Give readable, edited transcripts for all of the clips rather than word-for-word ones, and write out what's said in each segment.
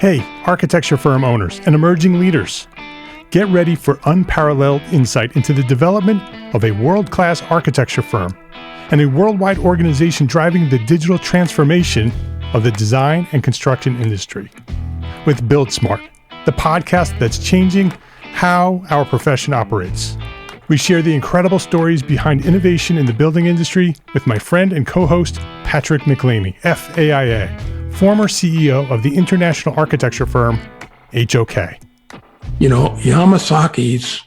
Hey, architecture firm owners and emerging leaders. Get ready for unparalleled insight into the development of a world-class architecture firm and a worldwide organization driving the digital transformation of the design and construction industry. With Build Smart, the podcast that's changing how our profession operates. We share the incredible stories behind innovation in the building industry with my friend and co-host, Patrick McLeamy, FAIA, former CEO of the international architecture firm, HOK. You know, Yamasaki's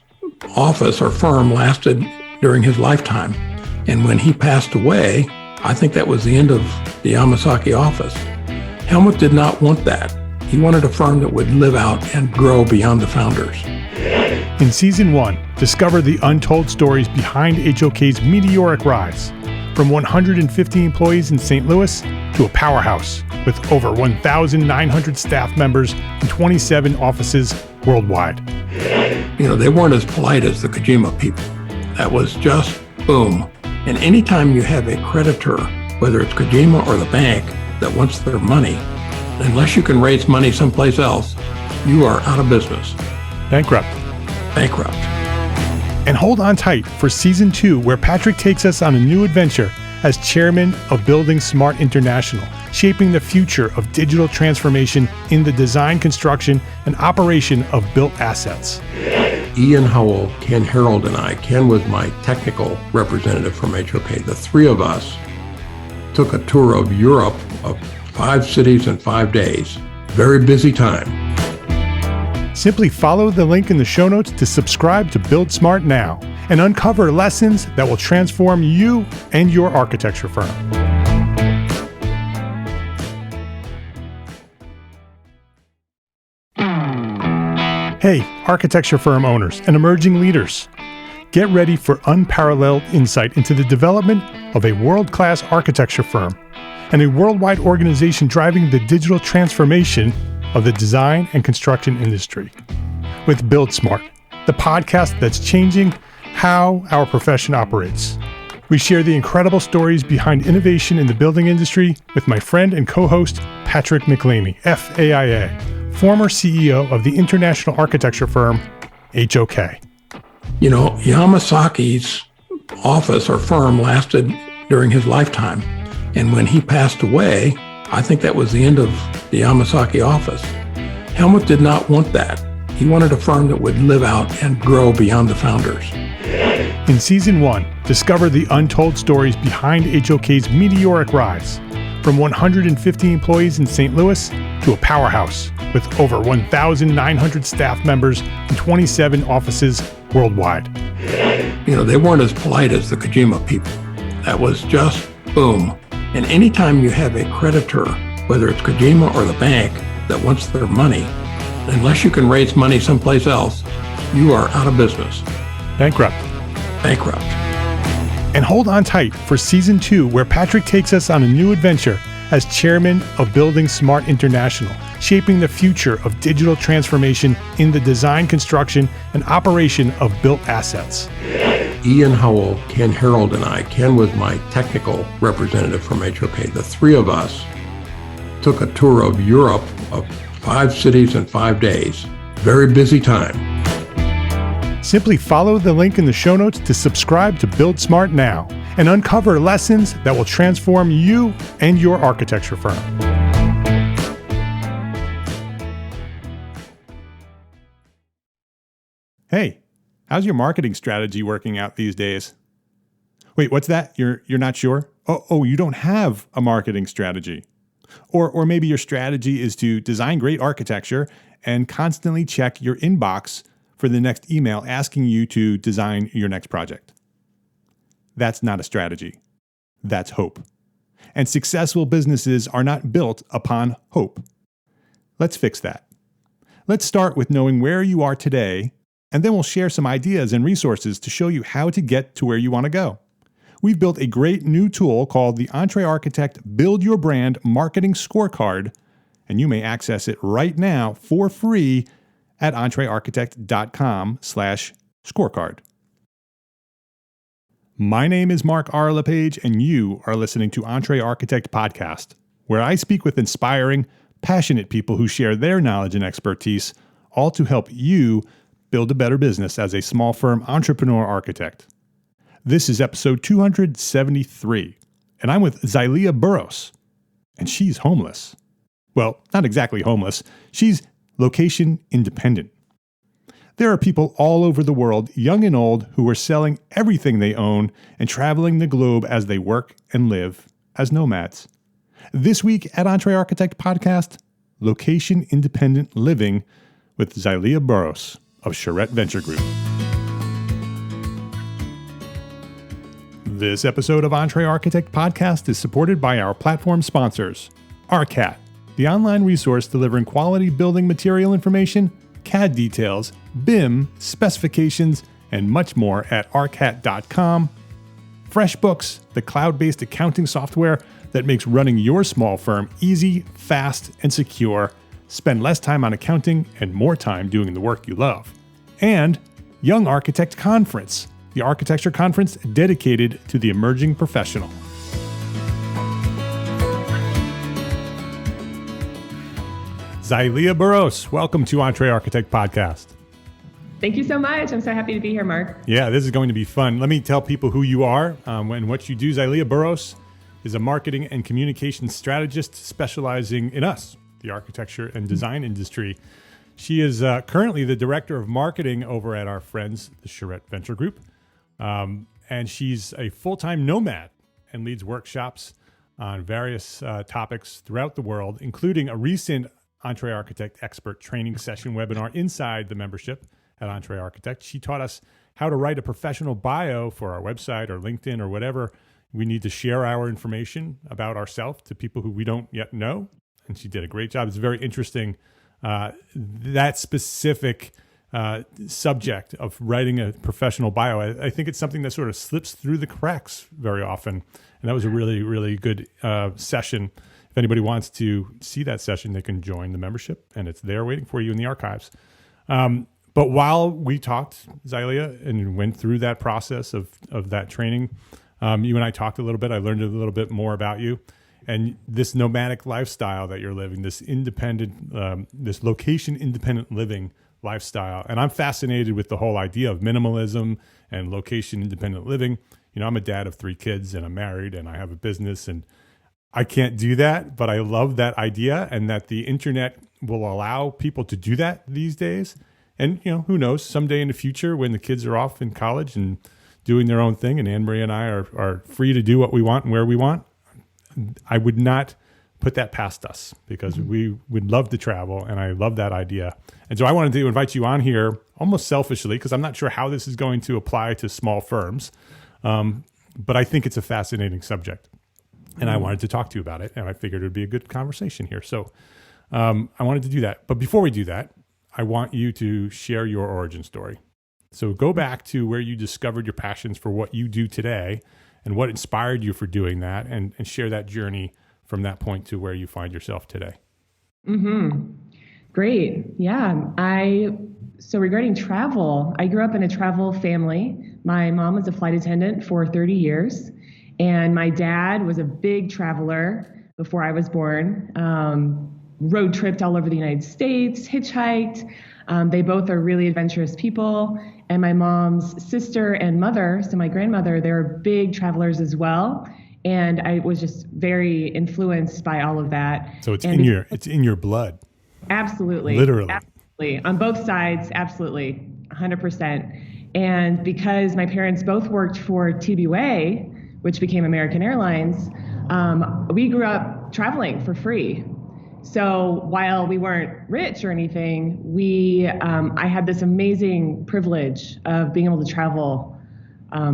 office or firm lasted during his lifetime. And when he passed away, I think that was the end of the Yamasaki office. Helmut did not want that. He wanted a firm that would live out and grow beyond the founders. In Season 1, discover the untold stories behind HOK's meteoric rise, from 150 employees in St. Louis to a powerhouse with over 1,900 staff members and 27 offices worldwide. You know, they weren't as polite as the Kojima people. That was just boom. And anytime you have a creditor, whether it's Kojima or the bank, that wants their money, unless you can raise money someplace else, you are out of business. Bankrupt. And hold on tight for Season 2, where Patrick takes us on a new adventure as chairman of Building Smart International, shaping the future of digital transformation in the design, construction, and operation of built assets. Ian Howell, Ken Harold, and I, Ken was my technical representative from HOK. The three of us took a tour of Europe of 5 cities in 5 days. Very busy time. Simply follow the link in the show notes to subscribe to Build Smart now and uncover lessons that will transform you and your architecture firm. Hey, architecture firm owners and emerging leaders. Get ready for unparalleled insight into the development of a world-class architecture firm and a worldwide organization driving the digital transformation of the design and construction industry. With Build Smart, the podcast that's changing how our profession operates. We share the incredible stories behind innovation in the building industry with my friend and co-host, Patrick McLeamy, FAIA, former CEO of the international architecture firm, HOK. You know, Yamasaki's office or firm lasted during his lifetime. And when he passed away, I think that was the end of the Yamasaki office. Helmut did not want that. He wanted a firm that would live out and grow beyond the founders. In Season 1, discover the untold stories behind HOK's meteoric rise, from 150 employees in St. Louis to a powerhouse with over 1,900 staff members and 27 offices worldwide. You know, they weren't as polite as the Kojima people. That was just boom. And anytime you have a creditor, whether it's Kojima or the bank, that wants their money, unless you can raise money someplace else, you are out of business. Bankrupt. And hold on tight for Season 2, where Patrick takes us on a new adventure as chairman of Building Smart International, shaping the future of digital transformation in the design, construction, and operation of built assets. Ian Howell, Ken Harold, and I, Ken was my technical representative from HOK. The three of us took a tour of Europe of 5 cities in 5 days. Very busy time. Simply follow the link in the show notes to subscribe to Build Smart now and uncover lessons that will transform you and your architecture firm. Hey, how's your marketing strategy working out these days? Wait, what's that? You're not sure? Oh, you don't have a marketing strategy. Or maybe your strategy is to design great architecture and constantly check your inbox for the next email asking you to design your next project. That's not a strategy. That's hope. And successful businesses are not built upon hope. Let's fix that. Let's start with knowing where you are today, and then we'll share some ideas and resources to show you how to get to where you want to go. We've built a great new tool called the EntreArchitect Build Your Brand Marketing Scorecard, and you may access it right now for free at EntreArchitect.com/scorecard. My name is Mark R. LePage, and you are listening to EntreArchitect Podcast, where I speak with inspiring, passionate people who share their knowledge and expertise, all to help you build a better business as a small firm entrepreneur architect. This is episode 273, and I'm with Xylia Buros, and she's homeless. Well, not exactly homeless. She's location independent. There are people all over the world, young and old, who are selling everything they own and traveling the globe as they work and live as nomads. This week at EntreArchitect Podcast, Location Independent Living with Xylia Buros of Charette Venture Group. This episode of EntreArchitect Podcast is supported by our platform sponsors, ARCAT, the online resource delivering quality building material information, CAD details, BIM, specifications, and much more at arcat.com. FreshBooks, the cloud-based accounting software that makes running your small firm easy, fast, and secure. Spend less time on accounting and more time doing the work you love. And Young Architect Conference, the architecture conference dedicated to the emerging professional. Xylia Buros, welcome to EntreArchitect Podcast. Thank you so much. I'm so happy to be here, Mark. Yeah, this is going to be fun. Let me tell people who you are and what you do. Xylia Buros is a marketing and communications strategist specializing in us, the architecture and design industry. She is currently the director of marketing over at our friends, the Charette Venture Group. And she's a full-time nomad and leads workshops on various topics throughout the world, including a recent EntreArchitect expert training session webinar inside the membership at EntreArchitect. She taught us how to write a professional bio for our website or LinkedIn or whatever. We need to share our information about ourselves to people who we don't yet know. And she did a great job. It's very interesting, that specific subject of writing a professional bio. I think it's something that sort of slips through the cracks very often. And that was a really, really good session. If anybody wants to see that session, they can join the membership, and it's there waiting for you in the archives. But while we talked, Xylia, and went through that process of that training, you and I talked a little bit. I learned a little bit more about you and this nomadic lifestyle that you're living, this independent, this location independent living lifestyle. And I'm fascinated with the whole idea of minimalism and location independent living. You know, I'm a dad of 3 kids and I'm married and I have a business and I can't do that, but I love that idea and that the internet will allow people to do that these days. And, you know, who knows, someday in the future when the kids are off in college and doing their own thing and Anne-Marie and I are free to do what we want and where we want, I would not put that past us because we would love to travel and I love that idea. And so I wanted to invite you on here almost selfishly because I'm not sure how this is going to apply to small firms, but I think it's a fascinating subject. And I wanted to talk to you about it, and I figured it would be a good conversation here. So I wanted to do that. But before we do that, I want you to share your origin story. So go back to where you discovered your passions for what you do today and what inspired you for doing that, and share that journey from that point to where you find yourself today. Mm-hmm. Great. Yeah. So regarding travel, I grew up in a travel family. My mom was a flight attendant for 30 years. And my dad was a big traveler before I was born, road tripped all over the United States, hitchhiked. They both are really adventurous people. And my mom's sister and mother, so my grandmother, they're big travelers as well. And I was just very influenced by all of that. So it's in your blood. Absolutely. Literally. Absolutely. On both sides, absolutely, 100%. And because my parents both worked for TBA, which became American Airlines, we grew up traveling for free. So while we weren't rich or anything, I had this amazing privilege of being able to travel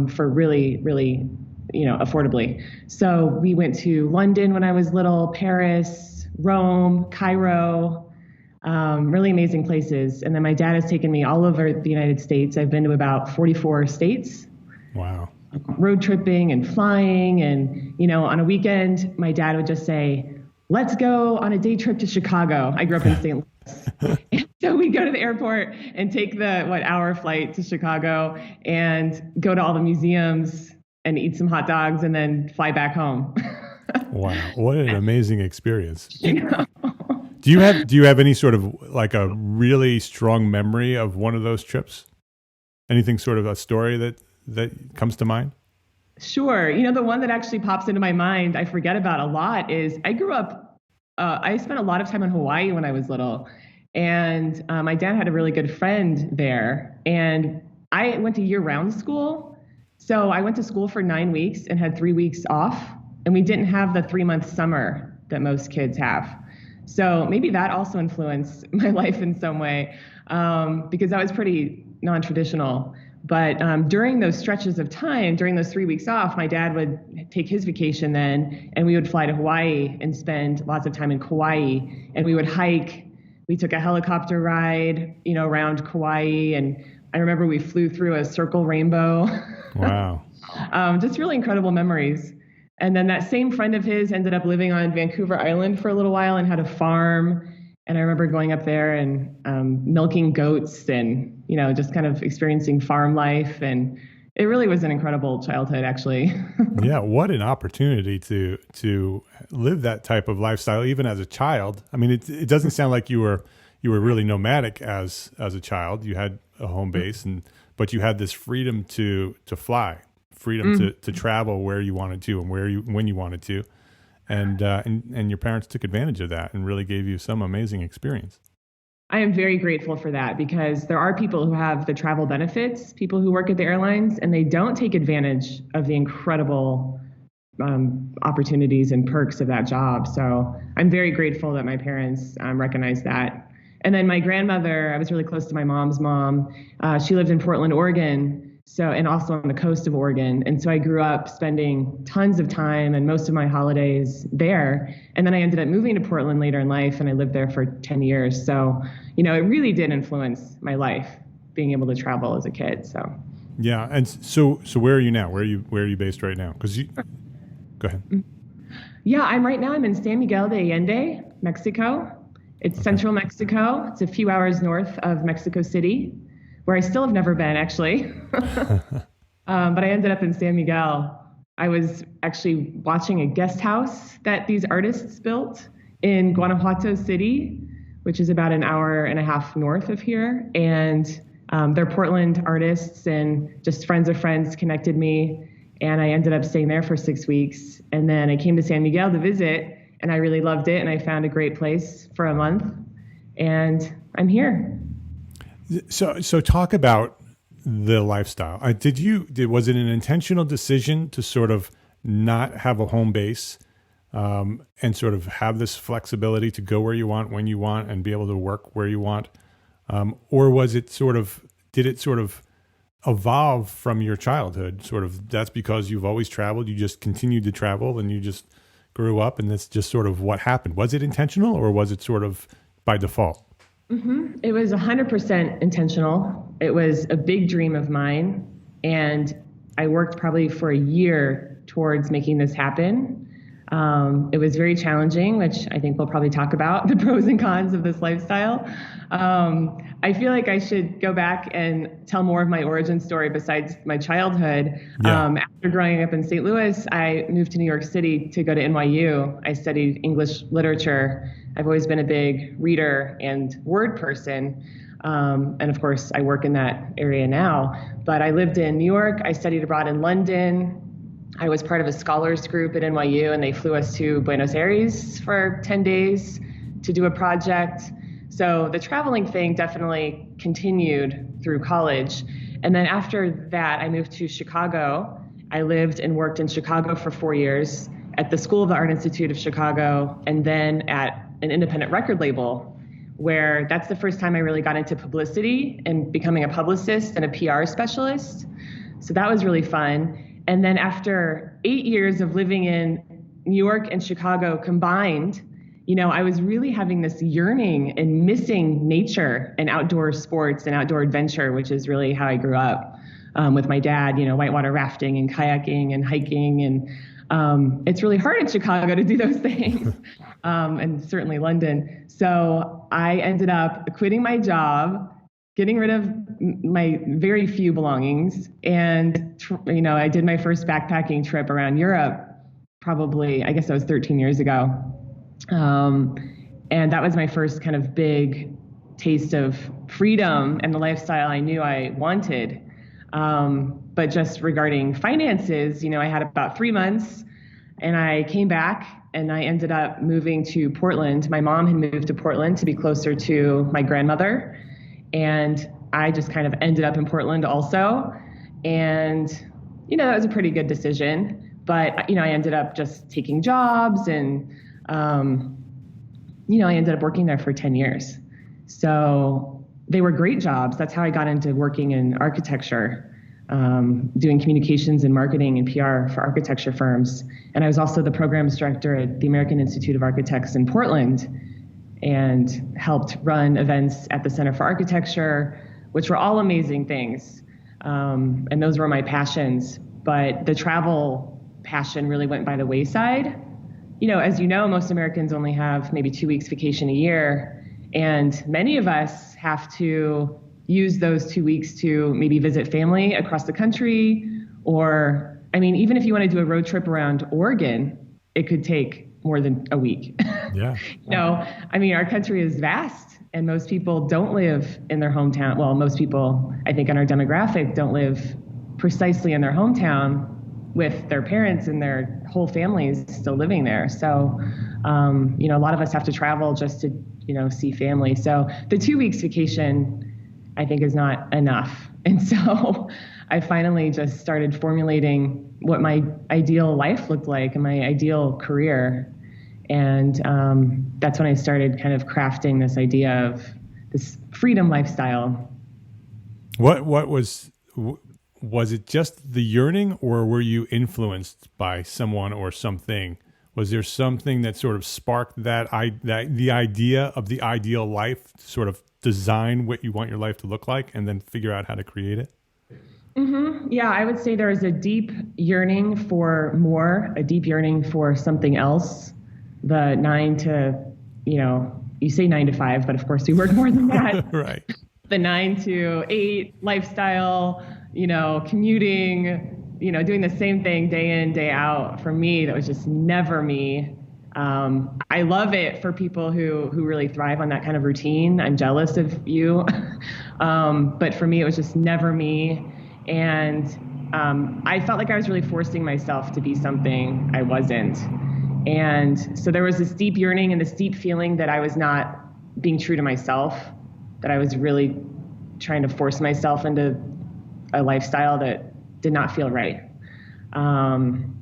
for really, really, affordably. So we went to London when I was little, Paris, Rome, Cairo, really amazing places. And then my dad has taken me all over the United States. I've been to about 44 states. Wow. Road tripping and flying. And, on a weekend, my dad would just say, let's go on a day trip to Chicago. I grew up in St. Louis. And so we'd go to the airport and take the hour flight to Chicago and go to all the museums and eat some hot dogs and then fly back home. Wow. What an amazing experience. Do you have any sort of like a really strong memory of one of those trips? Anything sort of a story that comes to mind? Sure. The one that actually pops into my mind, I forget about a lot, is I grew up, I spent a lot of time in Hawaii when I was little. And my dad had a really good friend there. And I went to year-round school. So I went to school for 9 weeks and had 3 weeks off. And we didn't have the 3-month summer that most kids have. So maybe that also influenced my life in some way, because that was pretty non-traditional. But during those stretches of time, during those 3 weeks off, my dad would take his vacation then, and we would fly to Hawaii and spend lots of time in Kauai. And we would hike. We took a helicopter ride, around Kauai. And I remember we flew through a circle rainbow. Wow. Just really incredible memories. And then that same friend of his ended up living on Vancouver Island for a little while and had a farm. And I remember going up there and milking goats and, just kind of experiencing farm life. And it really was an incredible childhood, actually. Yeah, what an opportunity to live that type of lifestyle, even as a child. I mean, it doesn't sound like you were really nomadic as a child. You had a home base, but you had this freedom to fly, freedom to travel where you wanted to and when you wanted to, and your parents took advantage of that and really gave you some amazing experience. I am very grateful for that, because there are people who have the travel benefits, people who work at the airlines, and they don't take advantage of the incredible opportunities and perks of that job. So I'm very grateful that my parents recognized that. And then my grandmother, I was really close to my mom's mom. She lived in Portland, Oregon, and also on the coast of Oregon. And so I grew up spending tons of time and most of my holidays there. And then I ended up moving to Portland later in life, and I lived there for 10 years. So, it really did influence my life, being able to travel as a kid. So, yeah. And so where are you now? Where are you based right now? Go ahead. Yeah, I'm in San Miguel de Allende, Mexico. It's central Mexico. It's a few hours north of Mexico City, where I still have never been, actually. But I ended up in San Miguel. I was actually watching a guest house that these artists built in Guanajuato City, which is about an hour and a half north of here. And they're Portland artists, and just friends of friends connected me. And I ended up staying there for 6 weeks. And then I came to San Miguel to visit, and I really loved it. And I found a great place for a month, and I'm here. So talk about the lifestyle. Was it an intentional decision to sort of not have a home base, and sort of have this flexibility to go where you want, when you want, and be able to work where you want? Or did it sort of evolve from your childhood? Sort of, that's because you've always traveled, you just continued to travel, and you just grew up, and that's just sort of what happened. Was it intentional, or was it sort of by default? Mm-hmm. It was 100% intentional. It was a big dream of mine, and I worked probably for a year towards making this happen. It was very challenging, which I think we'll probably talk about, the pros and cons of this lifestyle. I feel like I should go back and tell more of my origin story besides my childhood. Yeah. After growing up in St. Louis, I moved to New York City to go to NYU. I studied English literature. I've always been a big reader and word person. And of course, I work in that area now. But I lived in New York. I studied abroad in London. I was part of a scholars group at NYU, and they flew us to Buenos Aires for 10 days to do a project. So the traveling thing definitely continued through college. And then after that, I moved to Chicago. I lived and worked in Chicago for 4 years at the School of the Art Institute of Chicago, and then at an independent record label, where that's the first time I really got into publicity and becoming a publicist and a PR specialist. So that was really fun. And then after 8 years of living in New York and Chicago combined, I was really having this yearning and missing nature and outdoor sports and outdoor adventure, which is really how I grew up with my dad, whitewater rafting and kayaking and hiking. And it's really hard in Chicago to do those things, and certainly London. So I ended up quitting my job, getting rid of my very few belongings. And, I did my first backpacking trip around Europe, probably, I guess that was 13 years ago. And that was my first kind of big taste of freedom and the lifestyle I knew I wanted. But just regarding finances, I had about 3 months and I came back and I ended up moving to Portland. My mom had moved to Portland to be closer to my grandmother. And I just kind of ended up in Portland also. And, that was a pretty good decision. But, I ended up just taking jobs and, I ended up working there for 10 years. So they were great jobs. That's how I got into working in architecture. Doing communications and marketing and PR for architecture firms. And I was also the programs director at the American Institute of Architects in Portland and helped run events at the Center for Architecture, which were all amazing things. And those were my passions. But the travel passion really went by the wayside. As you know, most Americans only have maybe 2 weeks vacation a year. And many of us have to use those 2 weeks to maybe visit family across the country, or, even if you want to do a road trip around Oregon, it could take more than a week. Yeah. Our country is vast and most people don't live in their hometown. Well, most people, I think in our demographic, don't live precisely in their hometown with their parents and their whole families still living there. So, a lot of us have to travel just to, see family. So the 2 weeks vacation, I think, is not enough. And so I finally just started formulating what my ideal life looked like and my ideal career. And that's when I started kind of crafting this idea of this freedom lifestyle. What was it just the yearning, or were you influenced by someone or something? Was there something that sort of sparked that the idea of the ideal life, to sort of design what you want your life to look like and then figure out how to create it? Mm-hmm. Yeah, I would say there is a deep yearning for more, a deep yearning for something else. The 9 to, you say 9 to 5, but of course we work more than that. Right. The 9 to 8 lifestyle, commuting, doing the same thing day in, day out. For me, that was just never me. I love it for people who really thrive on that kind of routine. I'm jealous of you. But for me, it was just never me. And I felt like I was really forcing myself to be something I wasn't. And so there was this deep yearning and this deep feeling that I was not being true to myself, that I was really trying to force myself into a lifestyle that did not feel right. And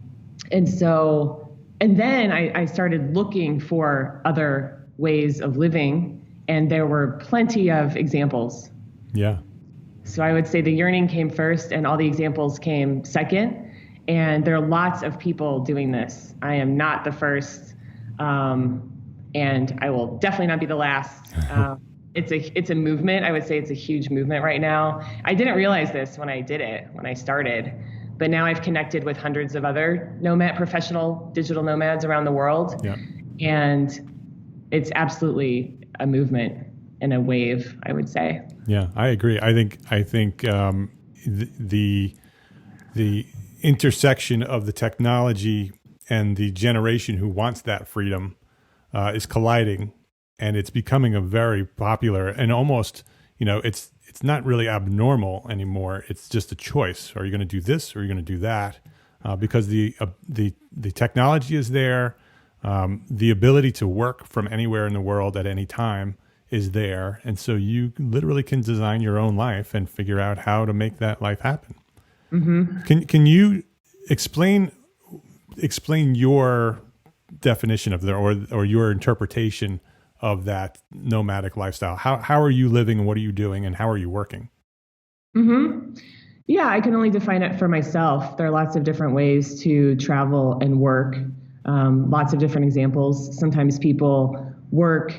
then I started looking for other ways of living, and there were plenty of examples. Yeah. So I would say the yearning came first and all the examples came second. And there are lots of people doing this. I am not the first, and I will definitely not be the last. It's a movement. I would say it's a huge movement right now. I didn't realize this when I started, but now I've connected with hundreds of other professional digital nomads around the world. Yeah. And it's absolutely a movement and a wave, I would say. Yeah, I agree. I think the intersection of the technology and the generation who wants that freedom is colliding, and it's becoming a very popular and almost, it's not really abnormal anymore. It's just a choice. Are you going to do this or are you going to do that? Because the technology is there, the ability to work from anywhere in the world at any time is there, and so you literally can design your own life and figure out how to make that life happen. Mm-hmm. Can you explain your definition of or your interpretation of that nomadic lifestyle? How are you living and what are you doing and how are you working? Mm-hmm. Yeah, I can only define it for myself. There are lots of different ways to travel and work. Lots of different examples. Sometimes people work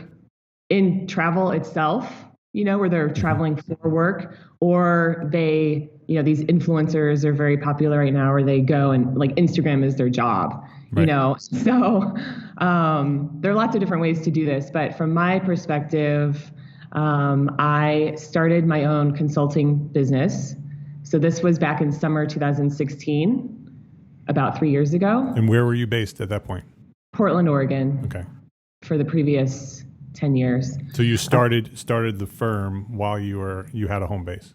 in travel itself, where they're traveling for work, or they, these influencers are very popular right now, where they go and like Instagram is their job, right. So there are lots of different ways to do this. But from my perspective, I started my own consulting business. So this was back in summer 2016, about 3 years ago. And where were you based at that point? Portland, Oregon. Okay. For the previous 10 years. So you started the firm while you had a home base.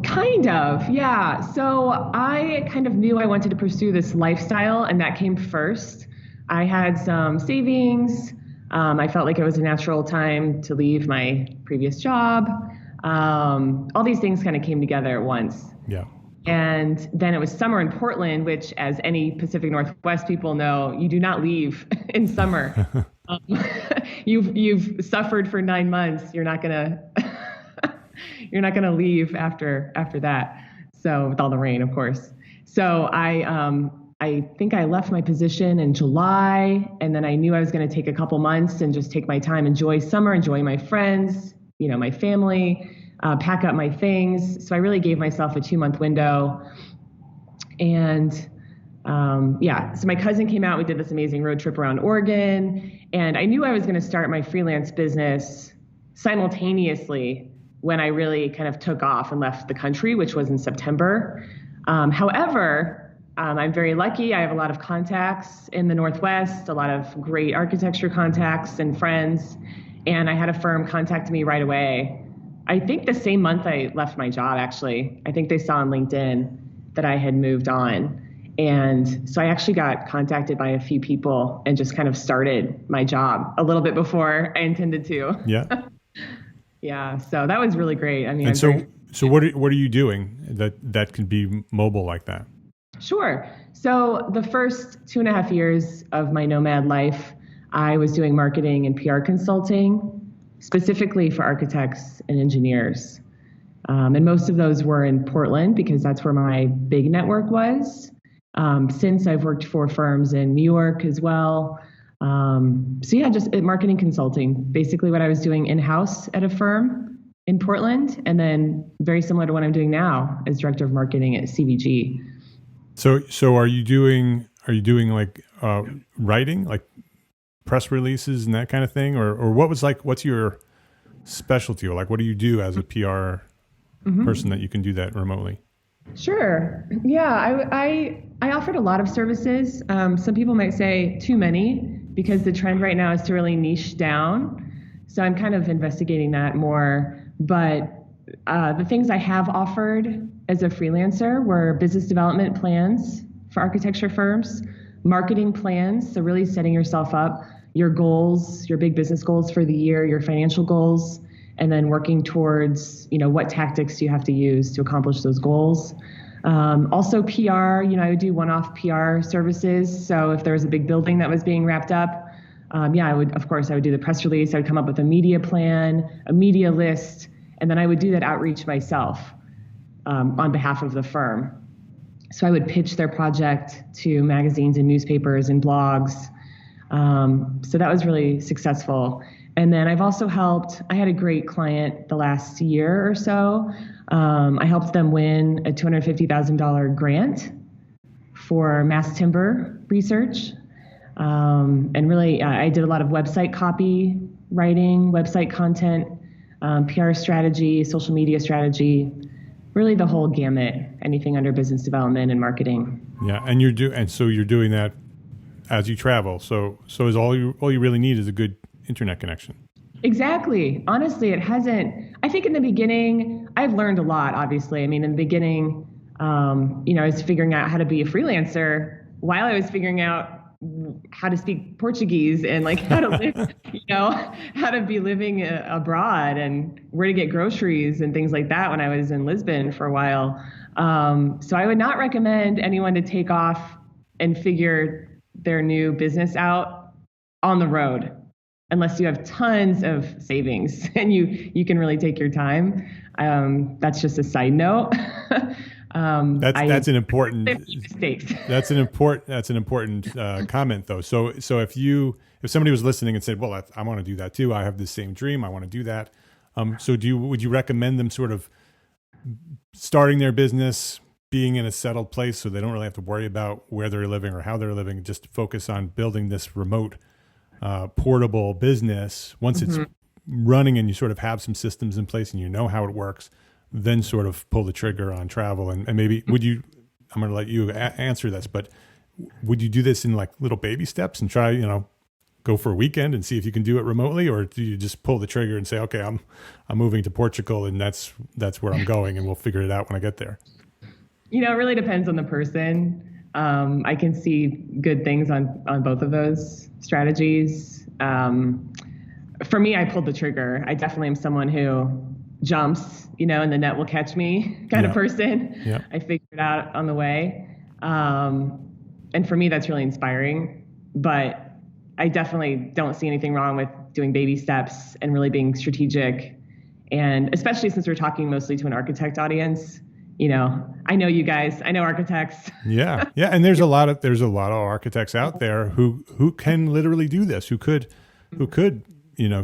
Kind of, yeah. So I kind of knew I wanted to pursue this lifestyle, and that came first. I had some savings. I felt like it was a natural time to leave my previous job. All these things kind of came together at once. Yeah. And then it was summer in Portland, which, as any Pacific Northwest people know, you do not leave in summer. You've suffered for 9 months. You're not gonna leave after that. So with all the rain, of course. So I think I left my position in July, and then I knew I was going to take a couple months and just take my time, enjoy summer, enjoy my friends, my family, pack up my things. So I really gave myself a 2-month window. And so my cousin came out. We did this amazing road trip around Oregon, and I knew I was going to start my freelance business simultaneously when I really kind of took off and left the country, which was in September. However, I'm very lucky. I have a lot of contacts in the Northwest, a lot of great architecture contacts and friends. And I had a firm contact me right away. I think the same month I left my job, actually. I think they saw on LinkedIn that I had moved on. And so I actually got contacted by a few people and just kind of started my job a little bit before I intended to. Yeah. Yeah. So that was really great. I mean, and so what are you doing that can be mobile like that? Sure. So the first 2.5 years of my nomad life, I was doing marketing and PR consulting, specifically for architects and engineers. And most of those were in Portland because that's where my big network was. Since I've worked for firms in New York as well. Just marketing consulting, basically what I was doing in-house at a firm in Portland, and then very similar to what I'm doing now as director of marketing at CVG. So are you doing like writing, like press releases and that kind of thing, or what's your specialty, or like what do you do as a PR person that you can do that remotely? Sure. Yeah, I offered a lot of services. Some people might say too many because the trend right now is to really niche down. So I'm kind of investigating that more. But the things I have offered as a freelancer were business development plans for architecture firms, marketing plans, so really setting yourself up, your goals, your big business goals for the year, your financial goals, and then working towards, what tactics you have to use to accomplish those goals. Also PR, I would do one-off PR services. So if there was a big building that was being wrapped up, I would do the press release. I would come up with a media plan, a media list, and then I would do that outreach myself on behalf of the firm. So I would pitch their project to magazines and newspapers and blogs. So that was really successful. And then I've also I had a great client the last year or so. I helped them win a $250,000 grant for mass timber research. And really, I did a lot of website copy writing, website content, PR strategy, social media strategy, really the whole gamut, anything under business development and marketing. Yeah, and you're doing that as you travel. So is all you really need is a good internet connection. Exactly. Honestly, it hasn't. I think in the beginning, I've learned a lot, obviously. I mean, in the beginning, I was figuring out how to be a freelancer while I was figuring out how to speak Portuguese and like how to live, how to be living abroad and where to get groceries and things like that when I was in Lisbon for a while. So I would not recommend anyone to take off and figure their new business out on the road unless you have tons of savings and you can really take your time. That's just a side note. That's an important mistakes. That's an important comment though. So if somebody was listening and said, well, I want to do that too. I have the same dream. I want to do that. So would you recommend them sort of starting their business, being in a settled place so they don't really have to worry about where they're living or how they're living, just focus on building this remote, portable business? Once it's running and you sort of have some systems in place and you know how it works, then sort of pull the trigger on travel. And maybe I'm going to let you answer this, but would you do this in like little baby steps and try, go for a weekend and see if you can do it remotely, or do you just pull the trigger and say, okay, I'm moving to Portugal and that's where I'm going, and we'll figure it out when I get there? It really depends on the person. I can see good things on both of those strategies. For me, I pulled the trigger. I definitely am someone who jumps, and the net will catch me kind of person. Yeah. I figured it out on the way. And for me, that's really inspiring. But I definitely don't see anything wrong with doing baby steps and really being strategic. And especially since we're talking mostly to an architect audience, I know you guys, I know architects. Yeah. And there's a lot of architects out there who can literally do this, who could,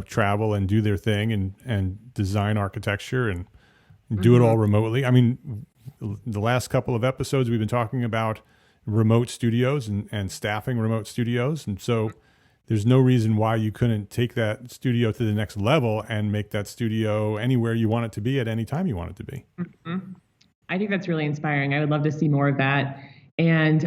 travel and do their thing and design architecture and do it all remotely. I mean, the last couple of episodes we've been talking about remote studios and staffing remote studios. And so there's no reason why you couldn't take that studio to the next level and make that studio anywhere you want it to be at any time you want it to be. Mm-hmm. I think that's really inspiring. I would love to see more of that. And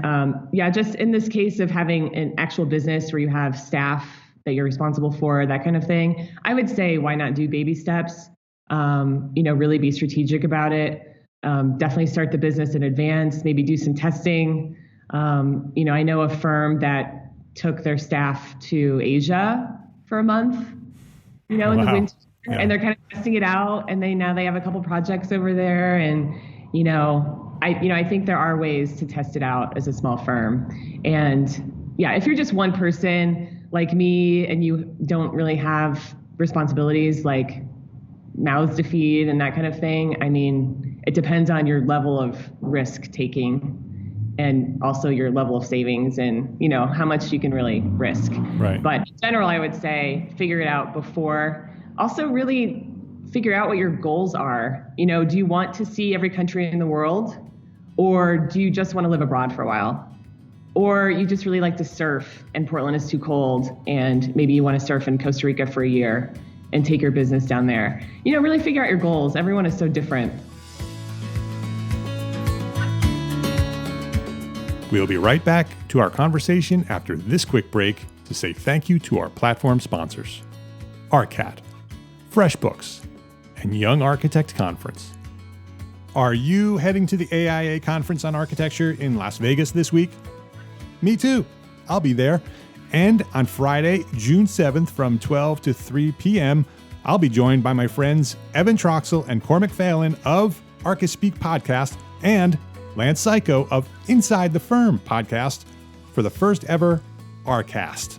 just in this case of having an actual business where you have staff that you're responsible for, that kind of thing, I would say, why not do baby steps? Really be strategic about it. Definitely start the business in advance, maybe do some testing. I know a firm that took their staff to Asia for a month, in the winter, and they're kind of testing it out. And now they have a couple projects over there. And, I think there are ways to test it out as a small firm. And if you're just one person like me and you don't really have responsibilities like mouths to feed and that kind of thing, I mean, it depends on your level of risk taking and also your level of savings and, how much you can really risk. Right. But in general, I would say figure it out before. Also really figure out what your goals are. Do you want to see every country in the world, or do you just want to live abroad for a while? Or you just really like to surf and Portland is too cold and maybe you want to surf in Costa Rica for a year and take your business down there. Really figure out your goals. Everyone is so different. We'll be right back to our conversation after this quick break to say thank you to our platform sponsors, ARCAT, FreshBooks, and Young Architect Conference. Are you heading to the AIA Conference on Architecture in Las Vegas this week? Me too. I'll be there. And on Friday, June 7th from 12 to 3 p.m., I'll be joined by my friends Evan Troxel and Cormac Phelan of Archispeak Podcast and Lance Psycho of Inside the Firm podcast for the first ever ARCast.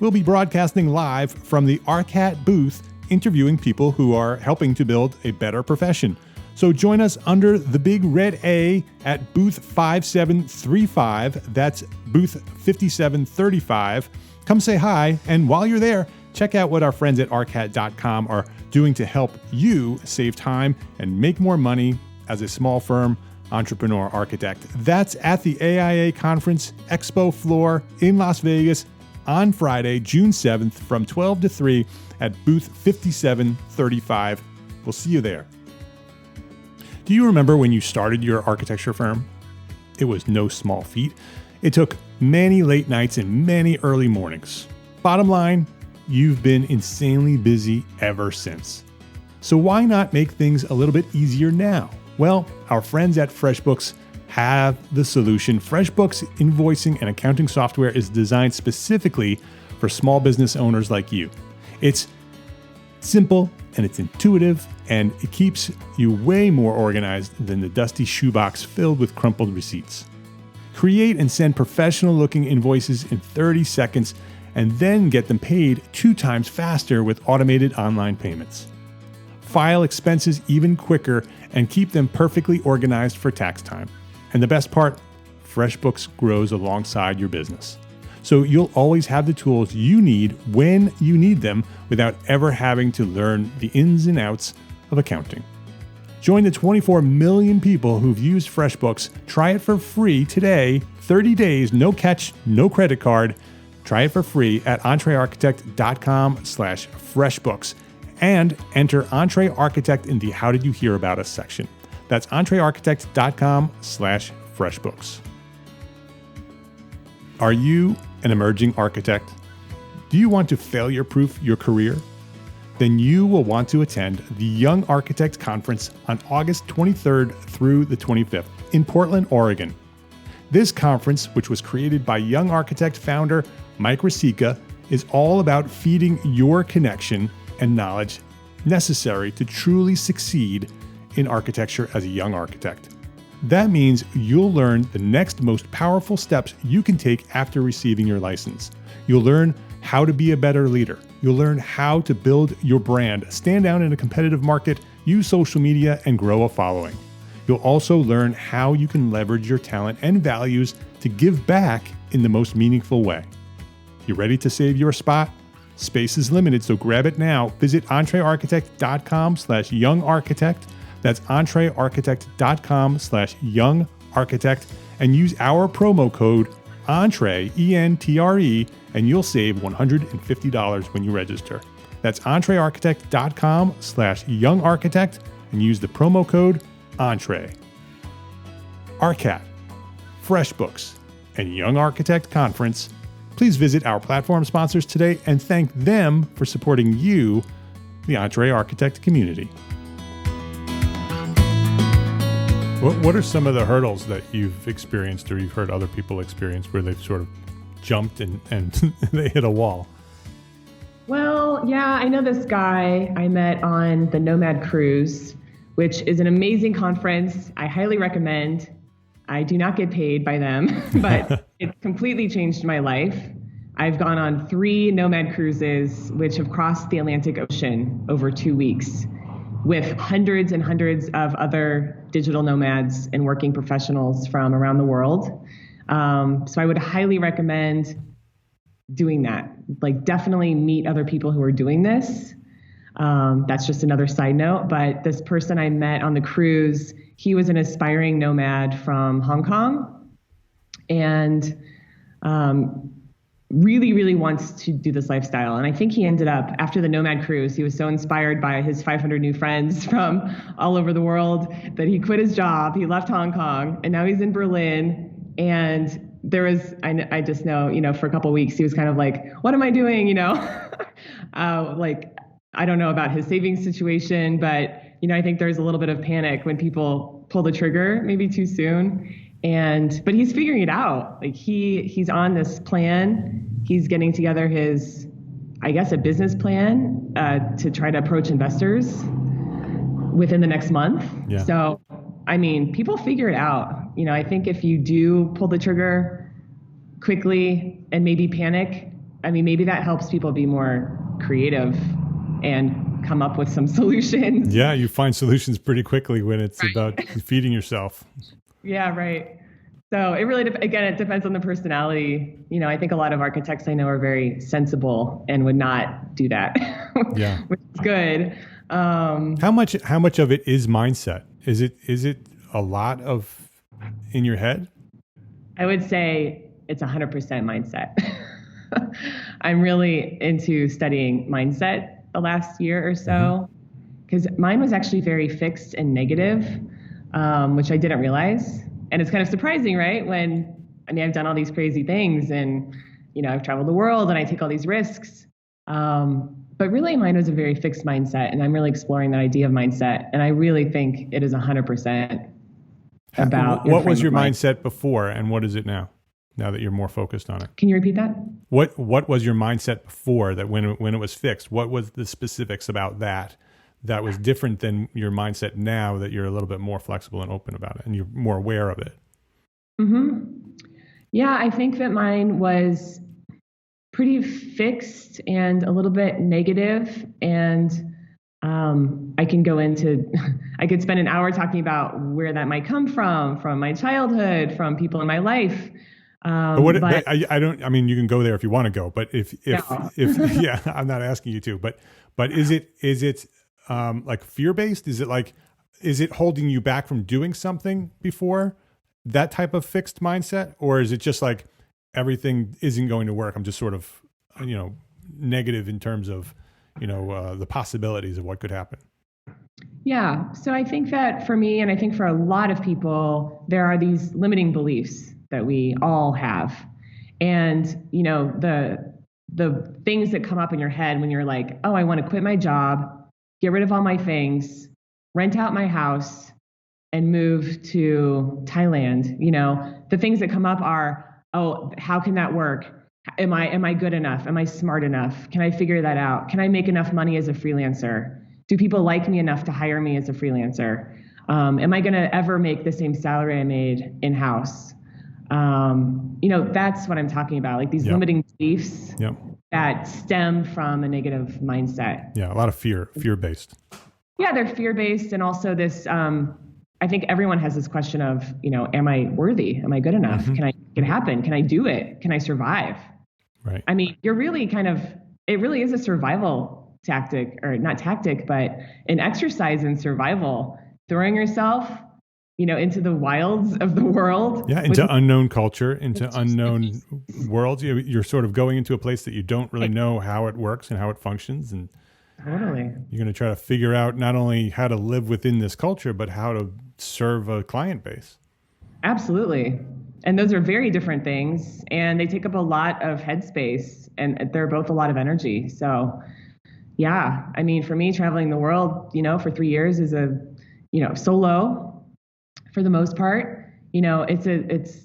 We'll be broadcasting live from the ARCAT booth, interviewing people who are helping to build a better profession. So join us under the big red A at booth 5735. That's booth 5735. Come say hi, and while you're there, check out what our friends at arcat.com are doing to help you save time and make more money as a small firm entrepreneur architect. That's at the AIA Conference Expo floor in Las Vegas on Friday, June 7th from 12 to 3 at booth 5735. We'll see you there. Do you remember when you started your architecture firm? It was no small feat. It took many late nights and many early mornings. Bottom line, you've been insanely busy ever since. So why not make things a little bit easier now? Well, our friends at FreshBooks have the solution. FreshBooks invoicing and accounting software is designed specifically for small business owners like you. It's simple and it's intuitive, and it keeps you way more organized than the dusty shoebox filled with crumpled receipts. Create and send professional-looking invoices in 30 seconds and then get them paid 2 times faster with automated online payments. File expenses even quicker and keep them perfectly organized for tax time. And the best part, FreshBooks grows alongside your business. So you'll always have the tools you need when you need them without ever having to learn the ins and outs of accounting. Join the 24 million people who've used FreshBooks. Try it for free today, 30 days, no catch, no credit card. Try it for free at EntreArchitect.com/FreshBooks and enter EntreArchitect in the How Did You Hear About Us section. That's EntreArchitect.com/FreshBooks. Are you an emerging architect? Do you want to failure-proof your career? Then you will want to attend the Young Architect Conference on August 23rd through the 25th in Portland, Oregon. This conference, which was created by Young Architect founder Mike Rosica, is all about feeding your connection and knowledge necessary to truly succeed in architecture as a young architect. That means you'll learn the next most powerful steps you can take after receiving your license. You'll learn how to be a better leader. You'll learn how to build your brand, stand out in a competitive market, use social media, and grow a following. You'll also learn how you can leverage your talent and values to give back in the most meaningful way. You ready to save your spot? Space is limited, so grab it now. Visit EntreArchitect.com/youngarchitect. That's EntreArchitect.com/youngarchitect and use our promo code ENTRE, E-N-T-R-E, and you'll save $150 when you register. That's EntreArchitect.com/youngarchitect and use the promo code ENTRE. ARCAT, FreshBooks, and Young Architect Conference. Please visit our platform sponsors today and thank them for supporting you, the EntreArchitect community. What are some of the hurdles that you've experienced or you've heard other people experience where they've sort of jumped and they hit a wall? Well, yeah, I know this guy I met on the Nomad Cruise, which is an amazing conference. I highly recommend. I do not get paid by them, but it completely changed my life. I've gone on 3 Nomad cruises, which have crossed the Atlantic Ocean over 2 weeks with hundreds and hundreds of other digital nomads and working professionals from around the world. So I would highly recommend doing that. Like, definitely meet other people who are doing this. That's just another side note. But this person I met on the cruise, he was an aspiring nomad from Hong Kong and really, really wants to do this lifestyle. And I think he ended up, after the Nomad Cruise, he was so inspired by his 500 new friends from all over the world that he quit his job. He left Hong Kong and now he's in Berlin. And there was, I just know, for a couple of weeks, he was kind of like, what am I doing? I don't know about his savings situation, but, I think there's a little bit of panic when people pull the trigger maybe too soon. But he's figuring it out. Like he's on this plan. He's getting together his, I guess, a business plan to try to approach investors within the next month. Yeah. So, people figure it out. I think if you do pull the trigger quickly and maybe panic, maybe that helps people be more creative and come up with some solutions. Yeah, you find solutions pretty quickly when it's about feeding yourself. Yeah, right. So it really, again, it depends on the personality. I think a lot of architects I know are very sensible and would not do that. Yeah, which is good. How much of it is mindset? Is it a lot of in your head? I would say it's 100% mindset. I'm really into studying mindset the last year or so, because mine was actually very fixed and negative, which I didn't realize. And it's kind of surprising, right? When, I've done all these crazy things and, I've traveled the world and I take all these risks. But really mine was a very fixed mindset, and I'm really exploring that idea of mindset. And I really think it is 100% about what was your mindset before and what is it now that you're more focused on it? Can you repeat that? What was your mindset before that when it was fixed? What was the specifics about that was different than your mindset now that you're a little bit more flexible and open about it and you're more aware of it? Yeah, I think that mine was pretty fixed and a little bit negative. And I can go into, I could spend an hour talking about where that might come from my childhood, from people in my life. But I don't. You can go there if you want to go. But if yeah, I'm not asking you to. But is it like fear based? Is it holding you back from doing something before, that type of fixed mindset, or is it just like everything isn't going to work? I'm just sort of negative in terms of the possibilities of what could happen. Yeah. So I think that for me, and I think for a lot of people, there are these limiting beliefs that we all have. And, the the things that come up in your head when you're like, oh, I want to quit my job, get rid of all my things, rent out my house, and move to Thailand. The things that come up are, oh, how can that work? Am I good enough? Am I smart enough? Can I figure that out? Can I make enough money as a freelancer? Do people like me enough to hire me as a freelancer? Am I going to ever make the same salary I made in-house? That's what I'm talking about, like these limiting beliefs that stem from a negative mindset. Yeah, a lot of fear-based. Yeah, they're fear-based. And also this, I think everyone has this question of, am I worthy? Am I good enough? Can I make it happen? Can I do it? Can I survive? Right. I mean, you're really it really is a survival tactic, or not tactic, but an exercise in survival, throwing yourself, into the wilds of the world. Yeah, into unknown culture, into unknown worlds. You're sort of going into a place that you don't really know how it works and how it functions. And totally, you're going to try to figure out not only how to live within this culture, but how to serve a client base. Absolutely. And those are very different things, and they take up a lot of headspace, and they're both a lot of energy. So yeah, I mean, for me, traveling the world, for 3 years is solo for the most part. It's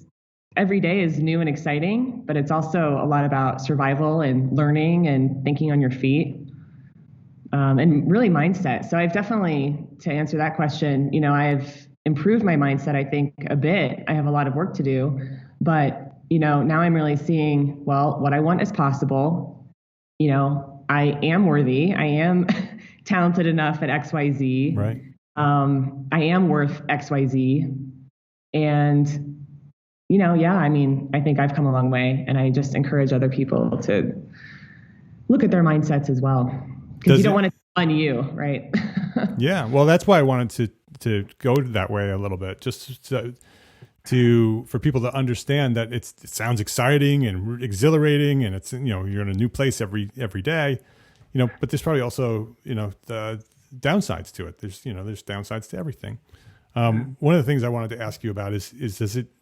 every day is new and exciting, but it's also a lot about survival and learning and thinking on your feet, and really mindset. So I've definitely, to answer that question, I've improved my mindset, I think, a bit. I have a lot of work to do, but, now I'm really seeing, well, what I want is possible. I am worthy. I am talented enough at XYZ. Right. I am worth XYZ. And, I think I've come a long way, and I just encourage other people to look at their mindsets as well, because you don't want it to on you, right? Yeah. Well, that's why I wanted to go that way a little bit, just for people to understand that it sounds exciting and exhilarating, and it's, you're in a new place every day, but there's probably also, the downsides to it. There's downsides to everything. One of the things I wanted to ask you about is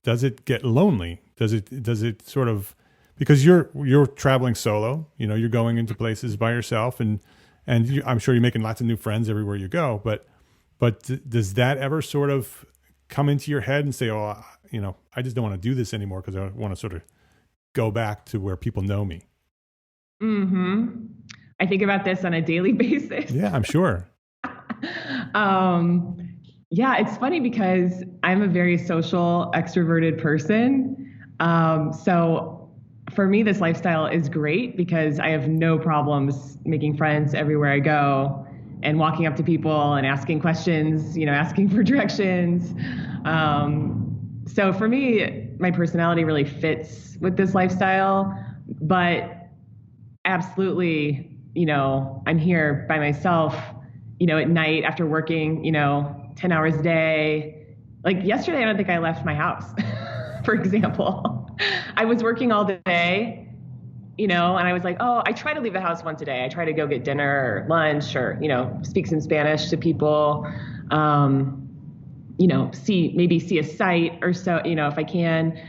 does it get lonely? Does it sort of, because you're traveling solo, you're going into places by yourself, and I'm sure you're making lots of new friends everywhere you go, but does that ever sort of come into your head and say, oh, I just don't want to do this anymore because I want to sort of go back to where people know me? Mm-hmm. I think about this on a daily basis. Yeah, I'm sure. Yeah, it's funny because I'm a very social, extroverted person. So for me, this lifestyle is great because I have no problems making friends everywhere I go and walking up to people and asking questions, asking for directions. So for me, my personality really fits with this lifestyle, but absolutely, I'm here by myself, at night after working, 10 hours a day. Like yesterday, I don't think I left my house, for example. I was working all day, and I was like, oh, I try to leave the house once a day. I try to go get dinner or lunch or, speak some Spanish to people, see a site or so, if I can.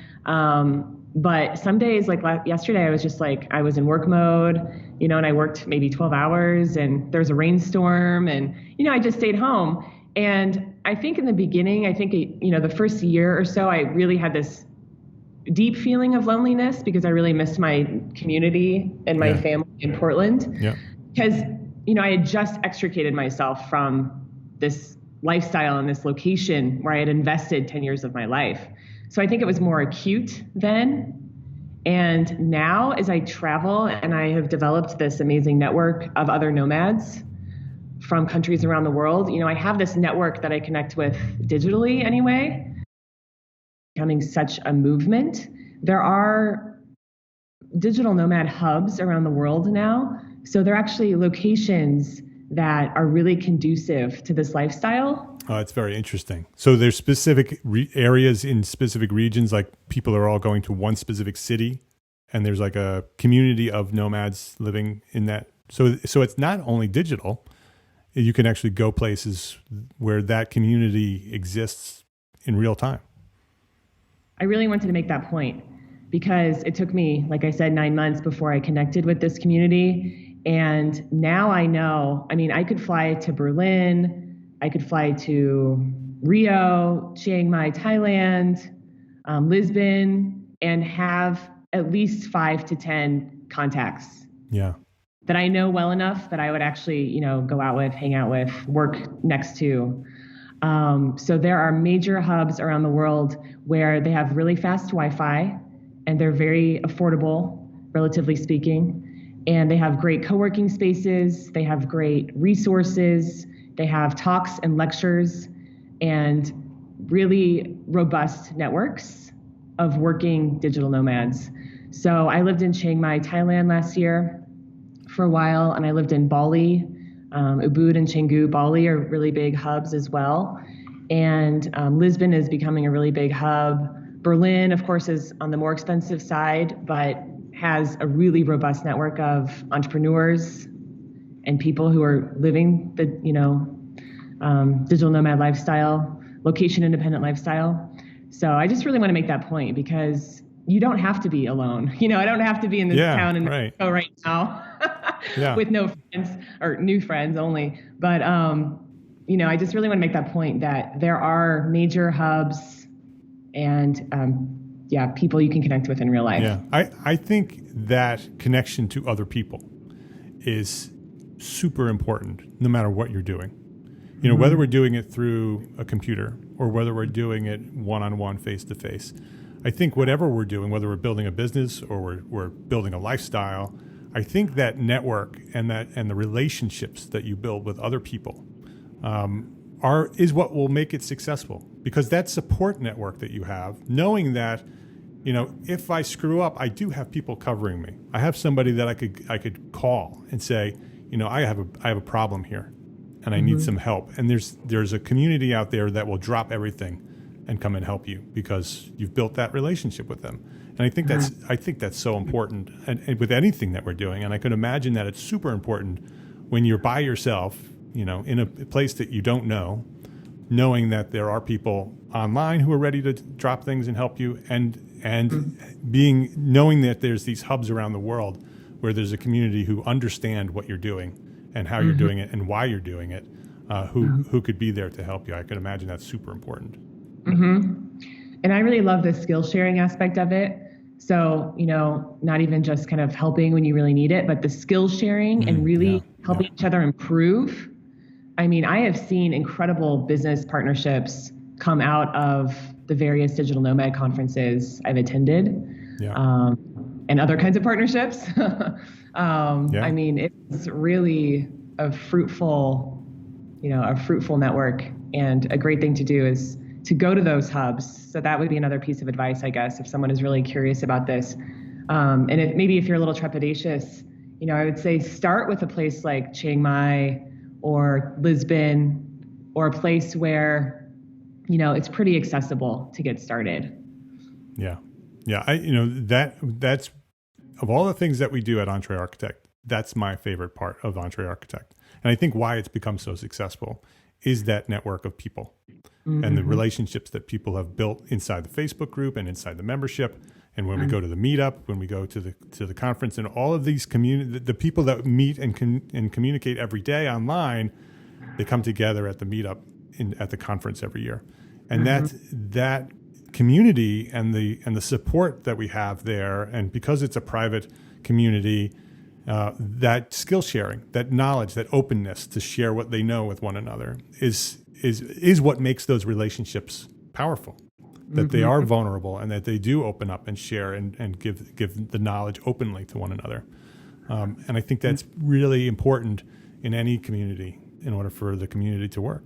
But some days, like yesterday, I was just like, I was in work mode, and I worked maybe 12 hours and there was a rainstorm and, I just stayed home. And I think in the beginning, the first year or so, I really had this deep feeling of loneliness because I really missed my community and my family in Portland. Yeah. Because, I had just extricated myself from this lifestyle and this location where I had invested 10 years of my life. So I think it was more acute then. And now as I travel and I have developed this amazing network of other nomads from countries around the world, I have this network that I connect with digitally anyway, becoming such a movement. There are digital nomad hubs around the world now. So they're actually locations that are really conducive to this lifestyle. Oh, it's very interesting. So there's specific areas in specific regions, like people are all going to one specific city, and there's like a community of nomads living in that. So it's not only digital. You can actually go places where that community exists in real time. I really wanted to make that point because it took me, like I said, 9 months before I connected with this community. And now I know, I mean, I could fly to Berlin, I could fly to Rio, Chiang Mai, Thailand, Lisbon, and have at least 5 to 10 contacts. Yeah. That I know well enough that I would actually, go out with, hang out with, work next to. So there are major hubs around the world where they have really fast Wi-Fi and they're very affordable, relatively speaking. And they have great co-working spaces. They have great resources. They have talks and lectures and really robust networks of working digital nomads. So I lived in Chiang Mai, Thailand last year for a while, and I lived in Bali. Ubud and Canggu, Bali are really big hubs as well. And Lisbon is becoming a really big hub. Berlin, of course, is on the more expensive side, but has a really robust network of entrepreneurs and people who are living the, digital nomad lifestyle, location independent lifestyle. So I just really want to make that point because you don't have to be alone. I don't have to be in this town in Mexico right now with no friends or new friends only. But, I just really want to make that point that there are major hubs and, people you can connect with in real life. Yeah, I think that connection to other people is super important no matter what you're doing. Whether we're doing it through a computer or whether we're doing it one-on-one, face-to-face. I think whatever we're doing, whether we're building a business or we're building a lifestyle, I think that network and the relationships that you build with other people is what will make it successful. Because that support network that you have, knowing that, if I screw up, I do have people covering me. I have somebody that I could call and say, I have a problem here, and I need some help. And there's a community out there that will drop everything and come and help you because you've built that relationship with them. And I think that's so important and with anything that we're doing. And I could imagine that it's super important when you're by yourself, in a place that you don't know, knowing that there are people online who are ready to drop things and help you, and knowing that there's these hubs around the world where there's a community who understand what you're doing and how you're doing it and why you're doing it, who could be there to help you. I could imagine that's super important. And I really love the skill sharing aspect of it. So, not even just kind of helping when you really need it, but the skill sharing and really helping each other improve. I mean, I have seen incredible business partnerships come out of the various digital nomad conferences I've attended, and other kinds of partnerships. I mean, it's really a fruitful network, and a great thing to do is to go to those hubs. So that would be another piece of advice, I guess, if someone is really curious about this. And if you're a little trepidatious, I would say start with a place like Chiang Mai or Lisbon, or a place where, it's pretty accessible to get started. Yeah. Yeah. That's of all the things that we do at EntreArchitect, that's my favorite part of EntreArchitect. And I think why it's become so successful is that network of people and the relationships that people have built inside the Facebook group and inside the membership. And when we go to the meetup, when we go to the conference, and all of these the people that meet and communicate every day online, they come together at the meetup at the conference every year. And that community and the support that we have there, and because it's a private community, that skill sharing, that knowledge, that openness to share what they know with one another is what makes those relationships powerful. That they are vulnerable and that they do open up and share and give the knowledge openly to one another. And I think that's really important in any community in order for the community to work.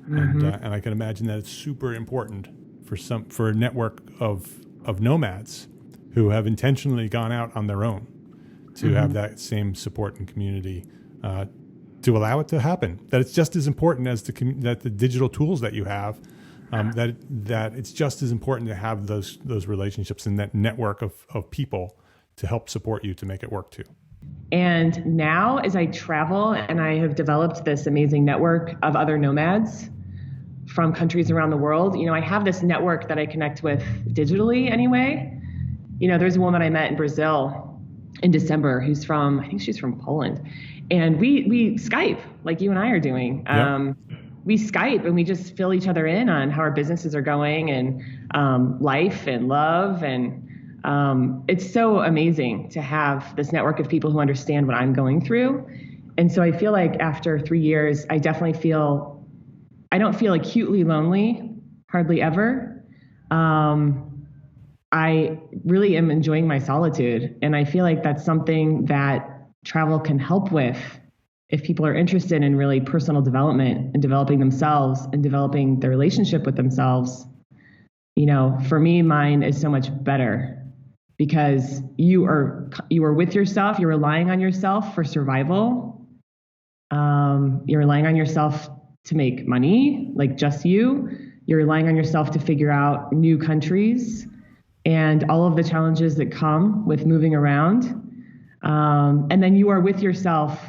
And I can imagine that it's super important for a network of nomads who have intentionally gone out on their own to have that same support and community to allow it to happen. That it's just as important as that the digital tools that you have. That it's just as important to have those relationships and that network of people to help support you to make it work too. And now as I travel and I have developed this amazing network of other nomads from countries around the world, I have this network that I connect with digitally anyway. There's a woman I met in Brazil in December I think she's from Poland. And we Skype like you and I are doing. Yep. We Skype and we just fill each other in on how our businesses are going and life and love. And it's so amazing to have this network of people who understand what I'm going through. And so I feel like after 3 years, I don't feel acutely lonely, hardly ever. I really am enjoying my solitude. And I feel like that's something that travel can help with if people are interested in really personal development and developing themselves and developing their relationship with themselves. For me, mine is so much better because you are with yourself. You're relying on yourself for survival. You're relying on yourself to make money, like just you. You're relying on yourself to figure out new countries and all of the challenges that come with moving around. And then you are with yourself,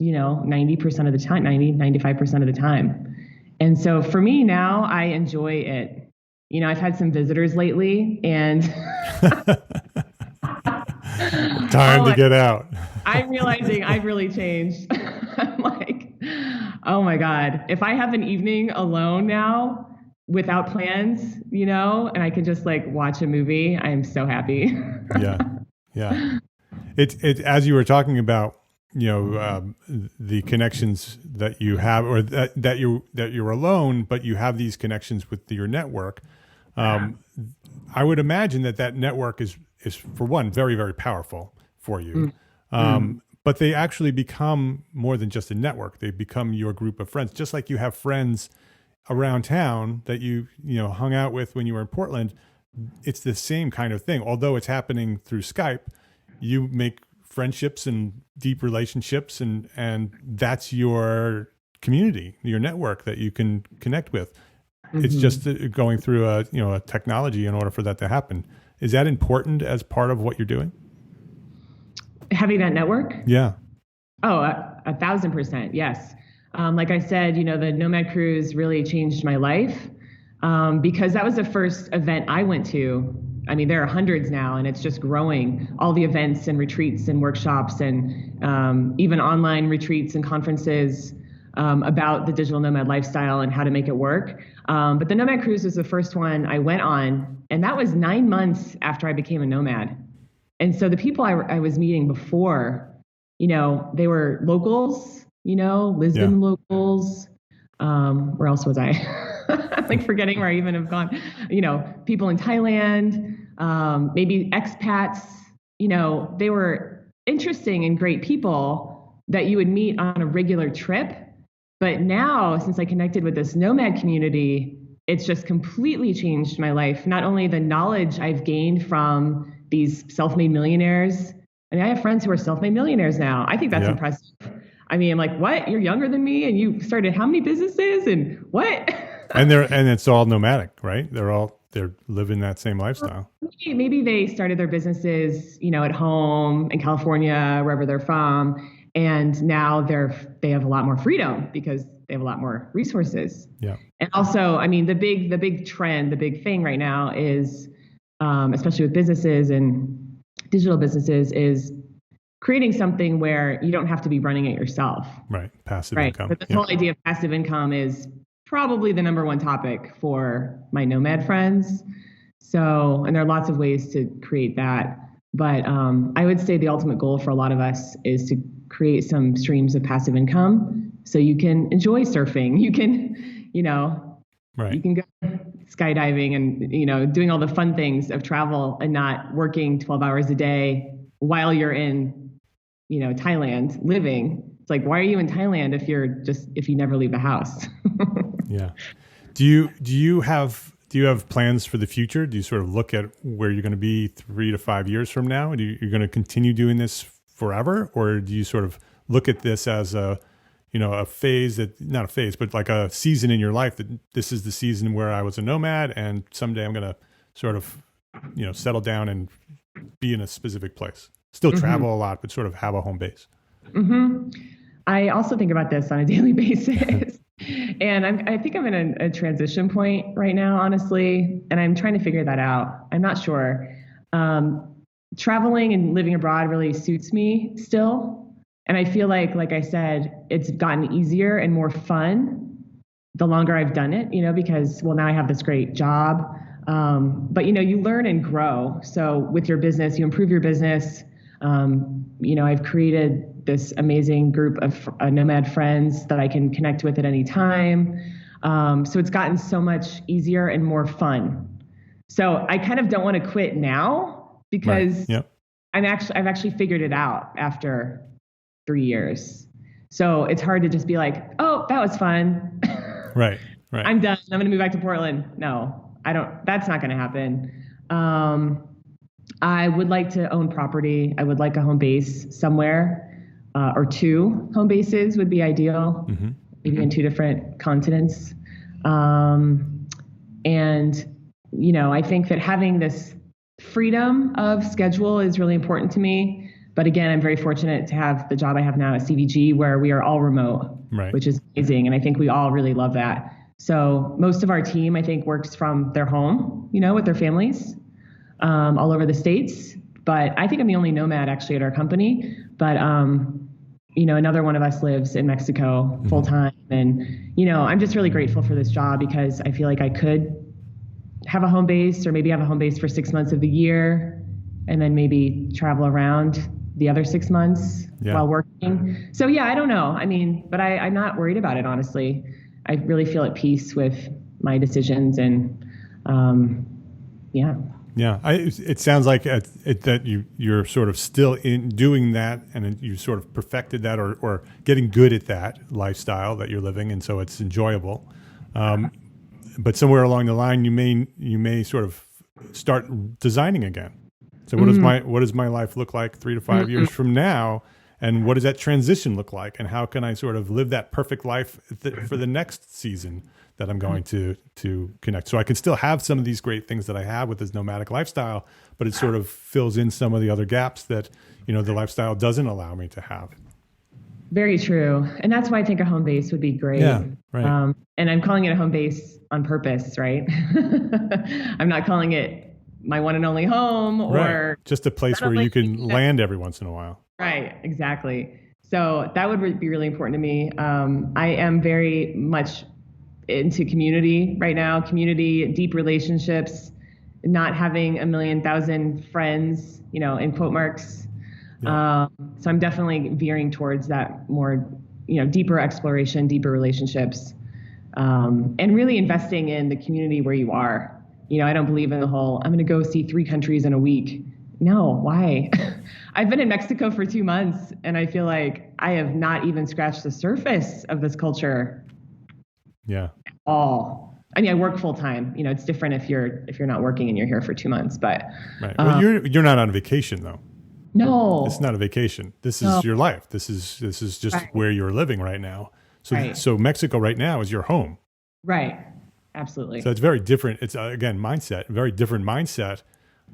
90% of the time, 95% of the time. And so for me now, I enjoy it. I've had some visitors lately and time to get out. I'm realizing I've really changed. I'm like, oh my God, if I have an evening alone now without plans, and I can just like watch a movie, I am so happy. Yeah. It as you were talking about, the connections that you have, or that you're alone, but you have these connections with your network. I would imagine that network is for one very, very powerful for you. But they actually become more than just a network. They become your group of friends, just like you have friends around town that you hung out with when you were in Portland. It's the same kind of thing. Although it's happening through Skype, you make friendships and deep relationships, and that's your community, your network that you can connect with. It's just going through a technology in order for that to happen. Is that important as part of what you're doing? Having that network? Yeah. Oh, 1,000%. Yes. Like I said, the Nomad Cruise really changed my life because that was the first event I went to. I mean, there are hundreds now, and it's just growing. All the events and retreats and workshops and even online retreats and conferences about the digital nomad lifestyle and how to make it work. But the Nomad Cruise was the first one I went on, and that was 9 months after I became a nomad. And so the people I was meeting before, they were locals, Lisbon locals. Where else was I? I'm like forgetting where I even have gone. People in Thailand, maybe expats. They were interesting and great people that you would meet on a regular trip. But now, since I connected with this nomad community, it's just completely changed my life. Not only the knowledge I've gained from these self-made millionaires. I mean, I have friends who are self-made millionaires now. I think that's impressive. I mean, I'm like, what? You're younger than me, and you started how many businesses, and what? And it's all nomadic, right? They're living that same lifestyle. Maybe they started their businesses, at home in California, wherever they're from, and now they have a lot more freedom because they have a lot more resources. Yeah. And also, I mean, the big trend, the big thing right now is, especially with businesses and digital businesses, is creating something where you don't have to be running it yourself. Right. Passive income. But the whole idea of passive income is probably the number one topic for my nomad friends. So, and there are lots of ways to create that. But I would say the ultimate goal for a lot of us is to create some streams of passive income so you can enjoy surfing. You can, you can go skydiving and, doing all the fun things of travel and not working 12 hours a day while you're in, Thailand living. It's like, why are you in Thailand if you never leave the house? Yeah. Do you have plans for the future? Do you sort of look at where you're going to be 3 to 5 years from now? You're going to continue doing this forever? Or do you sort of look at this as a phase not a phase, but like a season in your life that this is the season where I was a nomad and someday I'm going to sort of, settle down and be in a specific place? Still travel a lot, but sort of have a home base. Mm-hmm. I also think about this on a daily basis. And I think I'm in a transition point right now, honestly, and I'm trying to figure that out. I'm not sure. Traveling and living abroad really suits me still. And I feel like I said, it's gotten easier and more fun the longer I've done it, because, well, now I have this great job. But, you learn and grow. So with your business, you improve your business. I've created this amazing group of nomad friends that I can connect with at any time. So it's gotten so much easier and more fun. So I kind of don't want to quit now because Right. Yep. I've actually figured it out after 3 years. So it's hard to just be like, oh, that was fun. Right. Right. I'm done. I'm going to move back to Portland. No, I don't. That's not going to happen. I would like to own property. I would like a home base somewhere, or 2 home bases would be ideal, maybe in 2 different continents. And, I think that having this freedom of schedule is really important to me. But again, I'm very fortunate to have the job I have now at CVG where we are all remote, Right. which is amazing. And I think we all really love that. So most of our team, I think, works from their home, with their families, all over the States. But I think I'm the only nomad actually at our company. But, another one of us lives in Mexico full time. And, I'm just really grateful for this job because I feel like I could have a home base or maybe have a home base for 6 months of the year and then maybe travel around the other 6 months while working. So yeah, I don't know. But I'm not worried about it, honestly. I really feel at peace with my decisions and, yeah. Yeah, it sounds like that you're sort of still in doing that, and you sort of perfected that, or getting good at that lifestyle that you're living, and so it's enjoyable. But somewhere along the line, you may sort of start designing again. So what does my life look like 3 to 5 years from now, and what does that transition look like, and how can I sort of live that perfect life for the next season that I'm going to connect. So I can still have some of these great things that I have with this nomadic lifestyle, but it sort of fills in some of the other gaps that, the lifestyle doesn't allow me to have. Very true. And that's why I think a home base would be great. Yeah, right. And I'm calling it a home base on purpose, right? I'm not calling it my one and only home or just a place where you can land every once in a while. Right. Exactly. So that would be really important to me. I am very much into community right now, deep relationships, not having a million thousand friends, in quote marks. Yeah. So I'm definitely veering towards that more, deeper exploration, deeper relationships, and really investing in the community where you are. I don't believe in the whole, I'm going to go see 3 countries in a week. No, why? I've been in Mexico for 2 months and I feel like I have not even scratched the surface of this culture. Yeah. All. I work full time. It's different if you're not working and you're here for 2 months. But right. Well, you're not on vacation though. No, it's not a vacation. This is your life. This is just where you're living right now. So so Mexico right now is your home. Right. Absolutely. So it's very different. It's again mindset. Very different mindset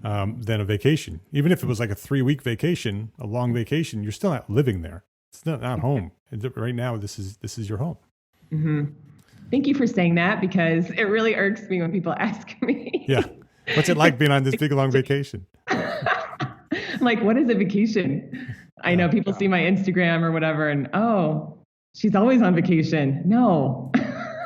than a vacation. Even if it was like a 3-week vacation, a long vacation, you're still not living there. It's not home. Right now, this is your home. Mm-hmm. Thank you for saying that because it really irks me when people ask me. Yeah. What's it like being on this big, long vacation? I'm like, what is a vacation? I know people see my Instagram or whatever and, oh, she's always on vacation. No.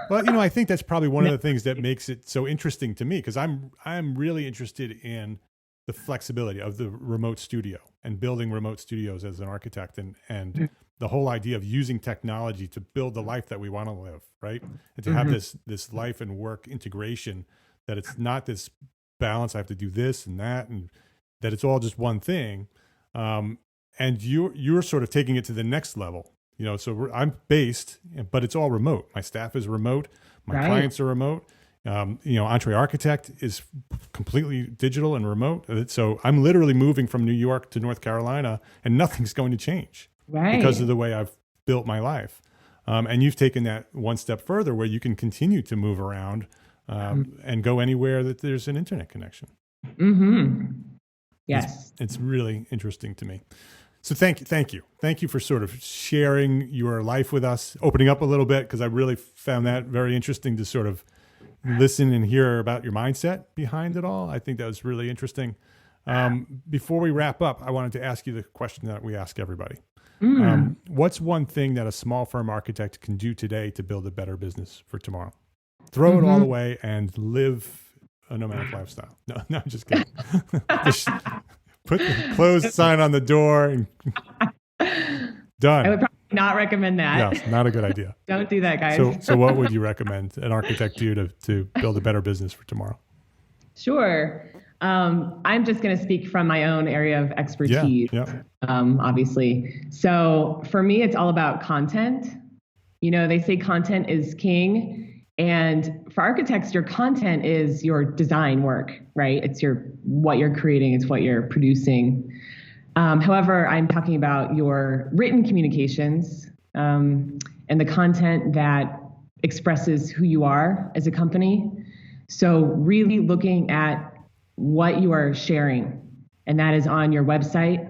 Well, I think that's probably one of the things that makes it so interesting to me because I'm really interested in the flexibility of the remote studio and building remote studios as an architect and the whole idea of using technology to build the life that we want to live, right? And to have this life and work integration, that it's not this balance, I have to do this and that, and that it's all just one thing. And you're sort of taking it to the next level, so I'm based, but it's all remote. My staff is remote. My clients are remote. EntreArchitect is completely digital and remote. So I'm literally moving from New York to North Carolina and nothing's going to change because of the way I've built my life. And you've taken that one step further where you can continue to move around and go anywhere that there's an internet connection. Mm-hmm. Yes. It's really interesting to me. So thank you for sort of sharing your life with us, opening up a little bit, because I really found that very interesting to sort of listen and hear about your mindset behind it all. I think that was really interesting. Before we wrap up, I wanted to ask you the question that we ask everybody. Mm. What's one thing that a small firm architect can do today to build a better business for tomorrow? Throw it all away and live a nomadic lifestyle. No, I'm just kidding. Just put the closed sign on the door and done. I would probably not recommend that. Yeah, not a good idea. Don't do that, guys. So what would you recommend an architect do to build a better business for tomorrow? Sure. I'm just going to speak from my own area of expertise, obviously. So for me, it's all about content. They say content is king. And for architects, your content is your design work, right? It's what you're creating, it's what you're producing. However, I'm talking about your written communications and the content that expresses who you are as a company. So really looking at what you are sharing, and that is on your website,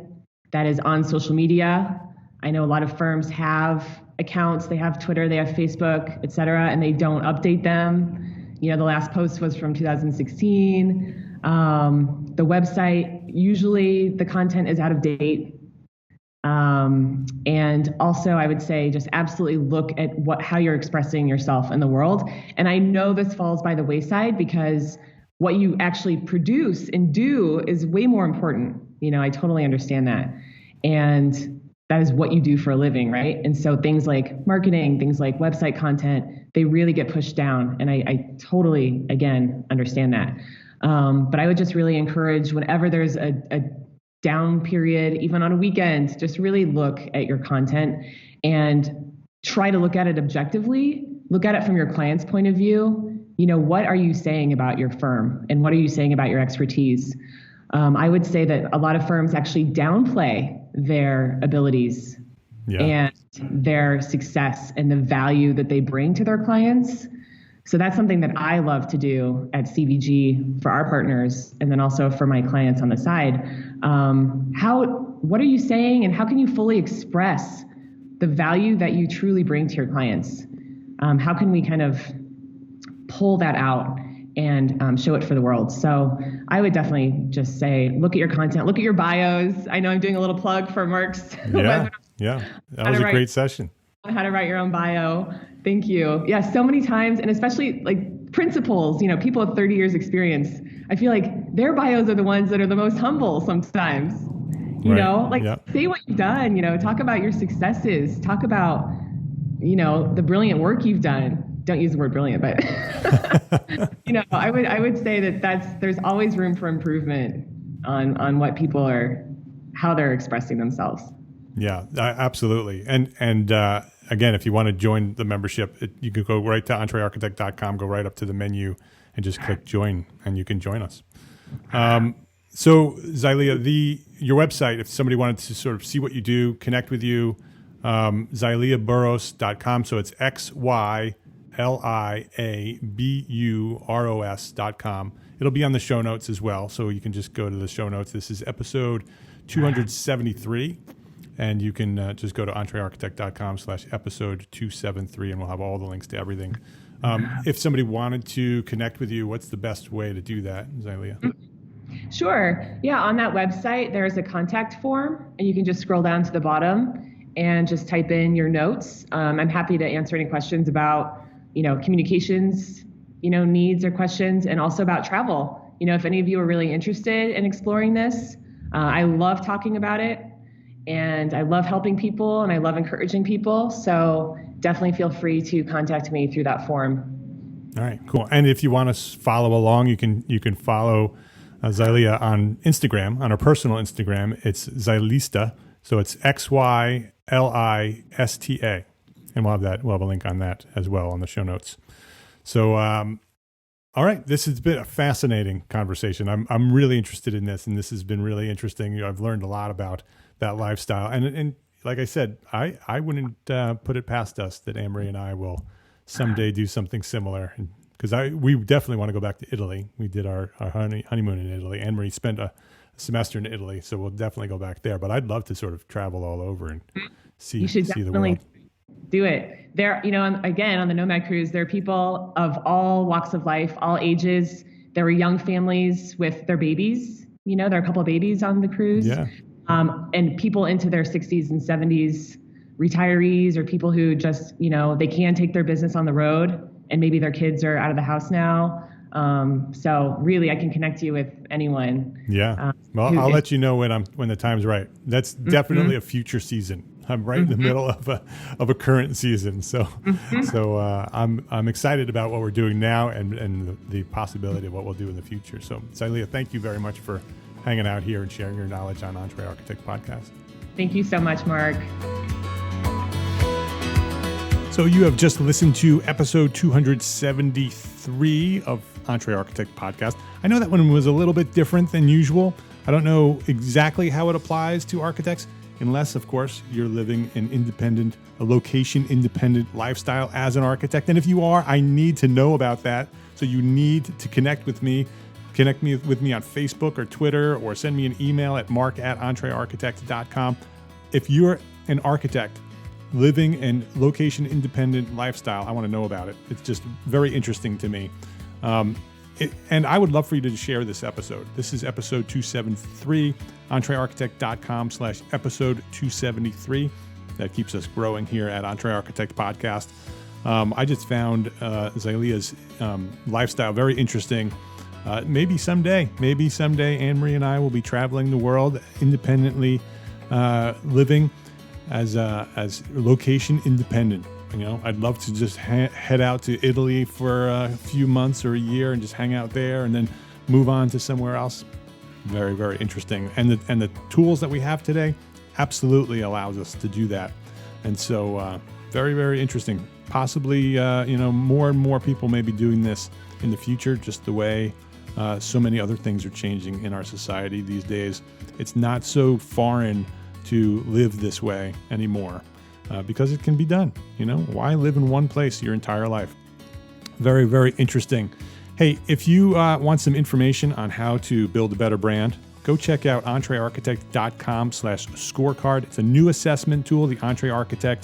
that is on social media. I know a lot of firms have accounts, they have Twitter, they have Facebook, et cetera, and they don't update them. The last post was from 2016. The website, usually the content is out of date. And also I would say just absolutely look at how you're expressing yourself in the world. And I know this falls by the wayside because what you actually produce and do is way more important. I totally understand that. And that is what you do for a living, right? And so things like marketing, things like website content, they really get pushed down. And I totally, again, understand that. But I would just really encourage whenever there's a down period, even on a weekend, just really look at your content and try to look at it objectively, look at it from your client's point of view. What are you saying about your firm and what are you saying about your expertise? I would say that a lot of firms actually downplay their abilities and their success and the value that they bring to their clients. So that's something that I love to do at CVG for our partners and then also for my clients on the side. What are you saying and how can you fully express the value that you truly bring to your clients? How can we kind of pull that out and show it for the world? So I would definitely just say, look at your content, look at your bios. I know I'm doing a little plug for Merck's. Yeah. That was a great session. How to write your own bio. Thank you. Yeah, so many times, and especially like principals, people with 30 years experience, I feel like their bios are the ones that are the most humble sometimes. Say what you've done, talk about your successes, talk about, the brilliant work you've done. Don't use the word brilliant, but I would say that there's always room for improvement on what people how they're expressing themselves. Yeah, absolutely. And again, if you want to join the membership, you can go right to EntreArchitect.com, go right up to the menu and just click join and you can join us. So Xylia, your website, if somebody wanted to sort of see what you do, connect with you, XyliaBuros.com. So it's XyliaBuros.com. It'll be on the show notes as well. So you can just go to the show notes. This is episode 273. And you can just go to EntreArchitect.com/episode 273, and we'll have all the links to everything. If somebody wanted to connect with you, what's the best way to do that, Xylia? Sure. Yeah, on that website, there's a contact form, and you can just scroll down to the bottom and just type in your notes. I'm happy to answer any questions about, communications, needs or questions, and also about travel. If any of you are really interested in exploring this, I love talking about it. And I love helping people and I love encouraging people. So definitely feel free to contact me through that form. All right, cool. And if you want to follow along, you can follow Xylia on Instagram, on her personal Instagram. It's Xylista. So it's XYLISTA. And we'll have a link on that as well on the show notes. So, all right, this has been a fascinating conversation. I'm really interested in this, and this has been really interesting. I've learned a lot about that lifestyle. And like I said, I wouldn't put it past us that Anne-Marie and I will someday do something similar. Because we definitely want to go back to Italy. We did our honeymoon in Italy. Anne-Marie spent a semester in Italy, so we'll definitely go back there. But I'd love to sort of travel all over and see the world. Do it. There, again, on the Nomad Cruise, there are people of all walks of life, all ages. There were young families with their babies. There are a couple of babies on the cruise. Yeah. And people into their 60s and 70s, retirees or people who just, they can take their business on the road and maybe their kids are out of the house now. So really, I can connect you with anyone. Yeah. Well, I'll let you know when the time's right. That's definitely a future season. I'm right in the middle of a current season. So I'm excited about what we're doing now and the possibility of what we'll do in the future. So Xylia, thank you very much for hanging out here and sharing your knowledge on EntreArchitect Podcast. Thank you so much, Mark. So you have just listened to episode 273 of EntreArchitect Podcast. I know that one was a little bit different than usual. I don't know exactly how it applies to architects, unless, of course, you're living a location-independent lifestyle as an architect. And if you are, I need to know about that. So you need to connect with me. Connect with me on Facebook or Twitter, or send me an email at mark@entrearchitect.com. If you're an architect living a location-independent lifestyle, I want to know about it. It's just very interesting to me. And I would love for you to share this episode. This is episode 273, entrearchitect.com/episode 273. That keeps us growing here at EntreArchitect Podcast. I just found Xylia's lifestyle very interesting. Maybe someday, Anne-Marie and I will be traveling the world independently, living as location independent. I'd love to just head out to Italy for a few months or a year and just hang out there and then move on to somewhere else. Very, very interesting. And the tools that we have today absolutely allows us to do that. And so very, very interesting. Possibly, more and more people may be doing this in the future, just the way so many other things are changing in our society these days. It's not so foreign to live this way anymore. Because it can be done. Why live in one place your entire life? Very, very interesting. Hey, if you want some information on how to build a better brand, go check out entrearchitect.com/scorecard. It's a new assessment tool, the EntreArchitect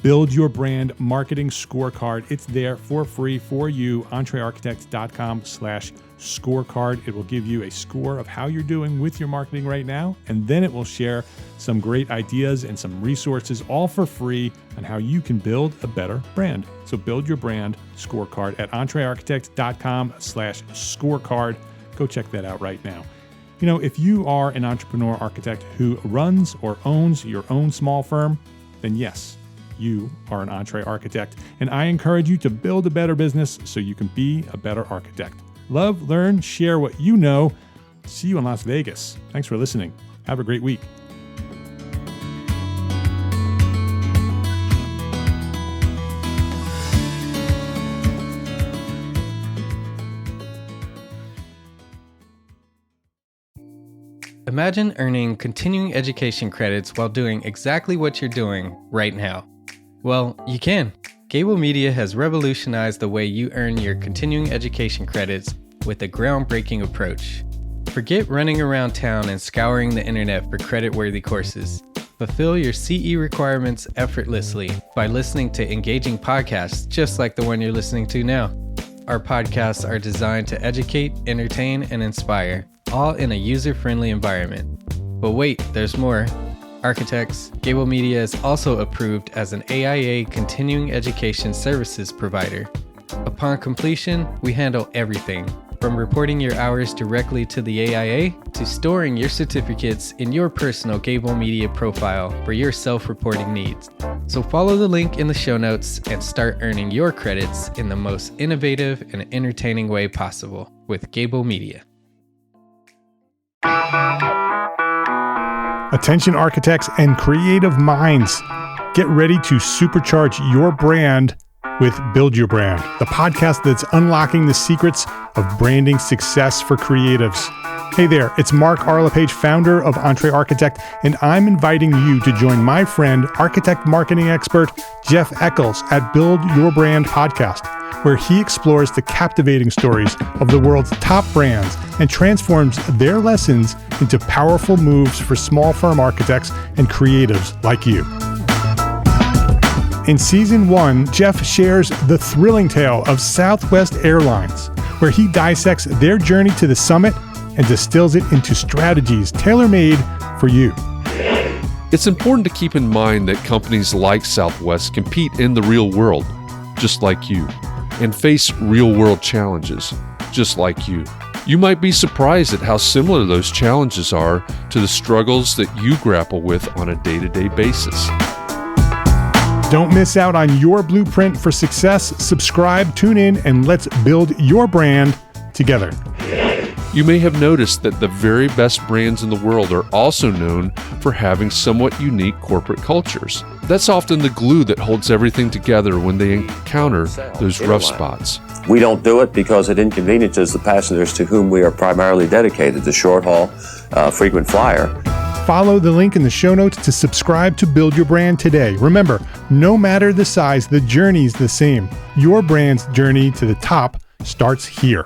Build Your Brand Marketing Scorecard. It's there for free for you, entrearchitect.com/scorecard. It will give you a score of how you're doing with your marketing right now, and then it will share some great ideas and some resources, all for free, on how you can build a better brand. So build your brand scorecard at entrearchitect.com/scorecard. Go check that out right now. If you are an entrepreneur architect who runs or owns your own small firm, then yes, you are an EntreArchitect, and I encourage you to build a better business so you can be a better architect. Love, learn, share what you know. See you in Las Vegas. Thanks for listening. Have a great week. Imagine earning continuing education credits while doing exactly what you're doing right now. Well, you can. Gable Media has revolutionized the way you earn your continuing education credits with a groundbreaking approach. Forget running around town and scouring the internet for credit-worthy courses. Fulfill your CE requirements effortlessly by listening to engaging podcasts just like the one you're listening to now. Our podcasts are designed to educate, entertain, and inspire, all in a user-friendly environment. But wait, there's more. Architects, Gable Media is also approved as an AIA continuing education services provider. Upon completion, we handle everything, from reporting your hours directly to the AIA to storing your certificates in your personal Gable Media profile for your self-reporting needs. So follow the link in the show notes and start earning your credits in the most innovative and entertaining way possible with Gable Media. Attention architects and creative minds, get ready to supercharge your brand with Build Your Brand, the podcast that's unlocking the secrets of branding success for creatives. Hey there, it's Mark Arlepage, founder of EntreArchitect, and I'm inviting you to join my friend, architect marketing expert Jeff Eccles at Build Your Brand podcast, where he explores the captivating stories of the world's top brands and transforms their lessons into powerful moves for small firm architects and creatives like you. In Season 1, Jeff shares the thrilling tale of Southwest Airlines, where he dissects their journey to the summit and distills it into strategies tailor-made for you. It's important to keep in mind that companies like Southwest compete in the real world, just like you, and face real-world challenges, just like you. You might be surprised at how similar those challenges are to the struggles that you grapple with on a day-to-day basis. Don't miss out on your blueprint for success. Subscribe, tune in, and let's build your brand together. You may have noticed that the very best brands in the world are also known for having somewhat unique corporate cultures. That's often the glue that holds everything together when they encounter those rough spots. We don't do it because it inconveniences the passengers to whom we are primarily dedicated, the short haul, frequent flyer. Follow the link in the show notes to subscribe to Build Your Brand today. Remember, no matter the size, the journey's the same. Your brand's journey to the top starts here.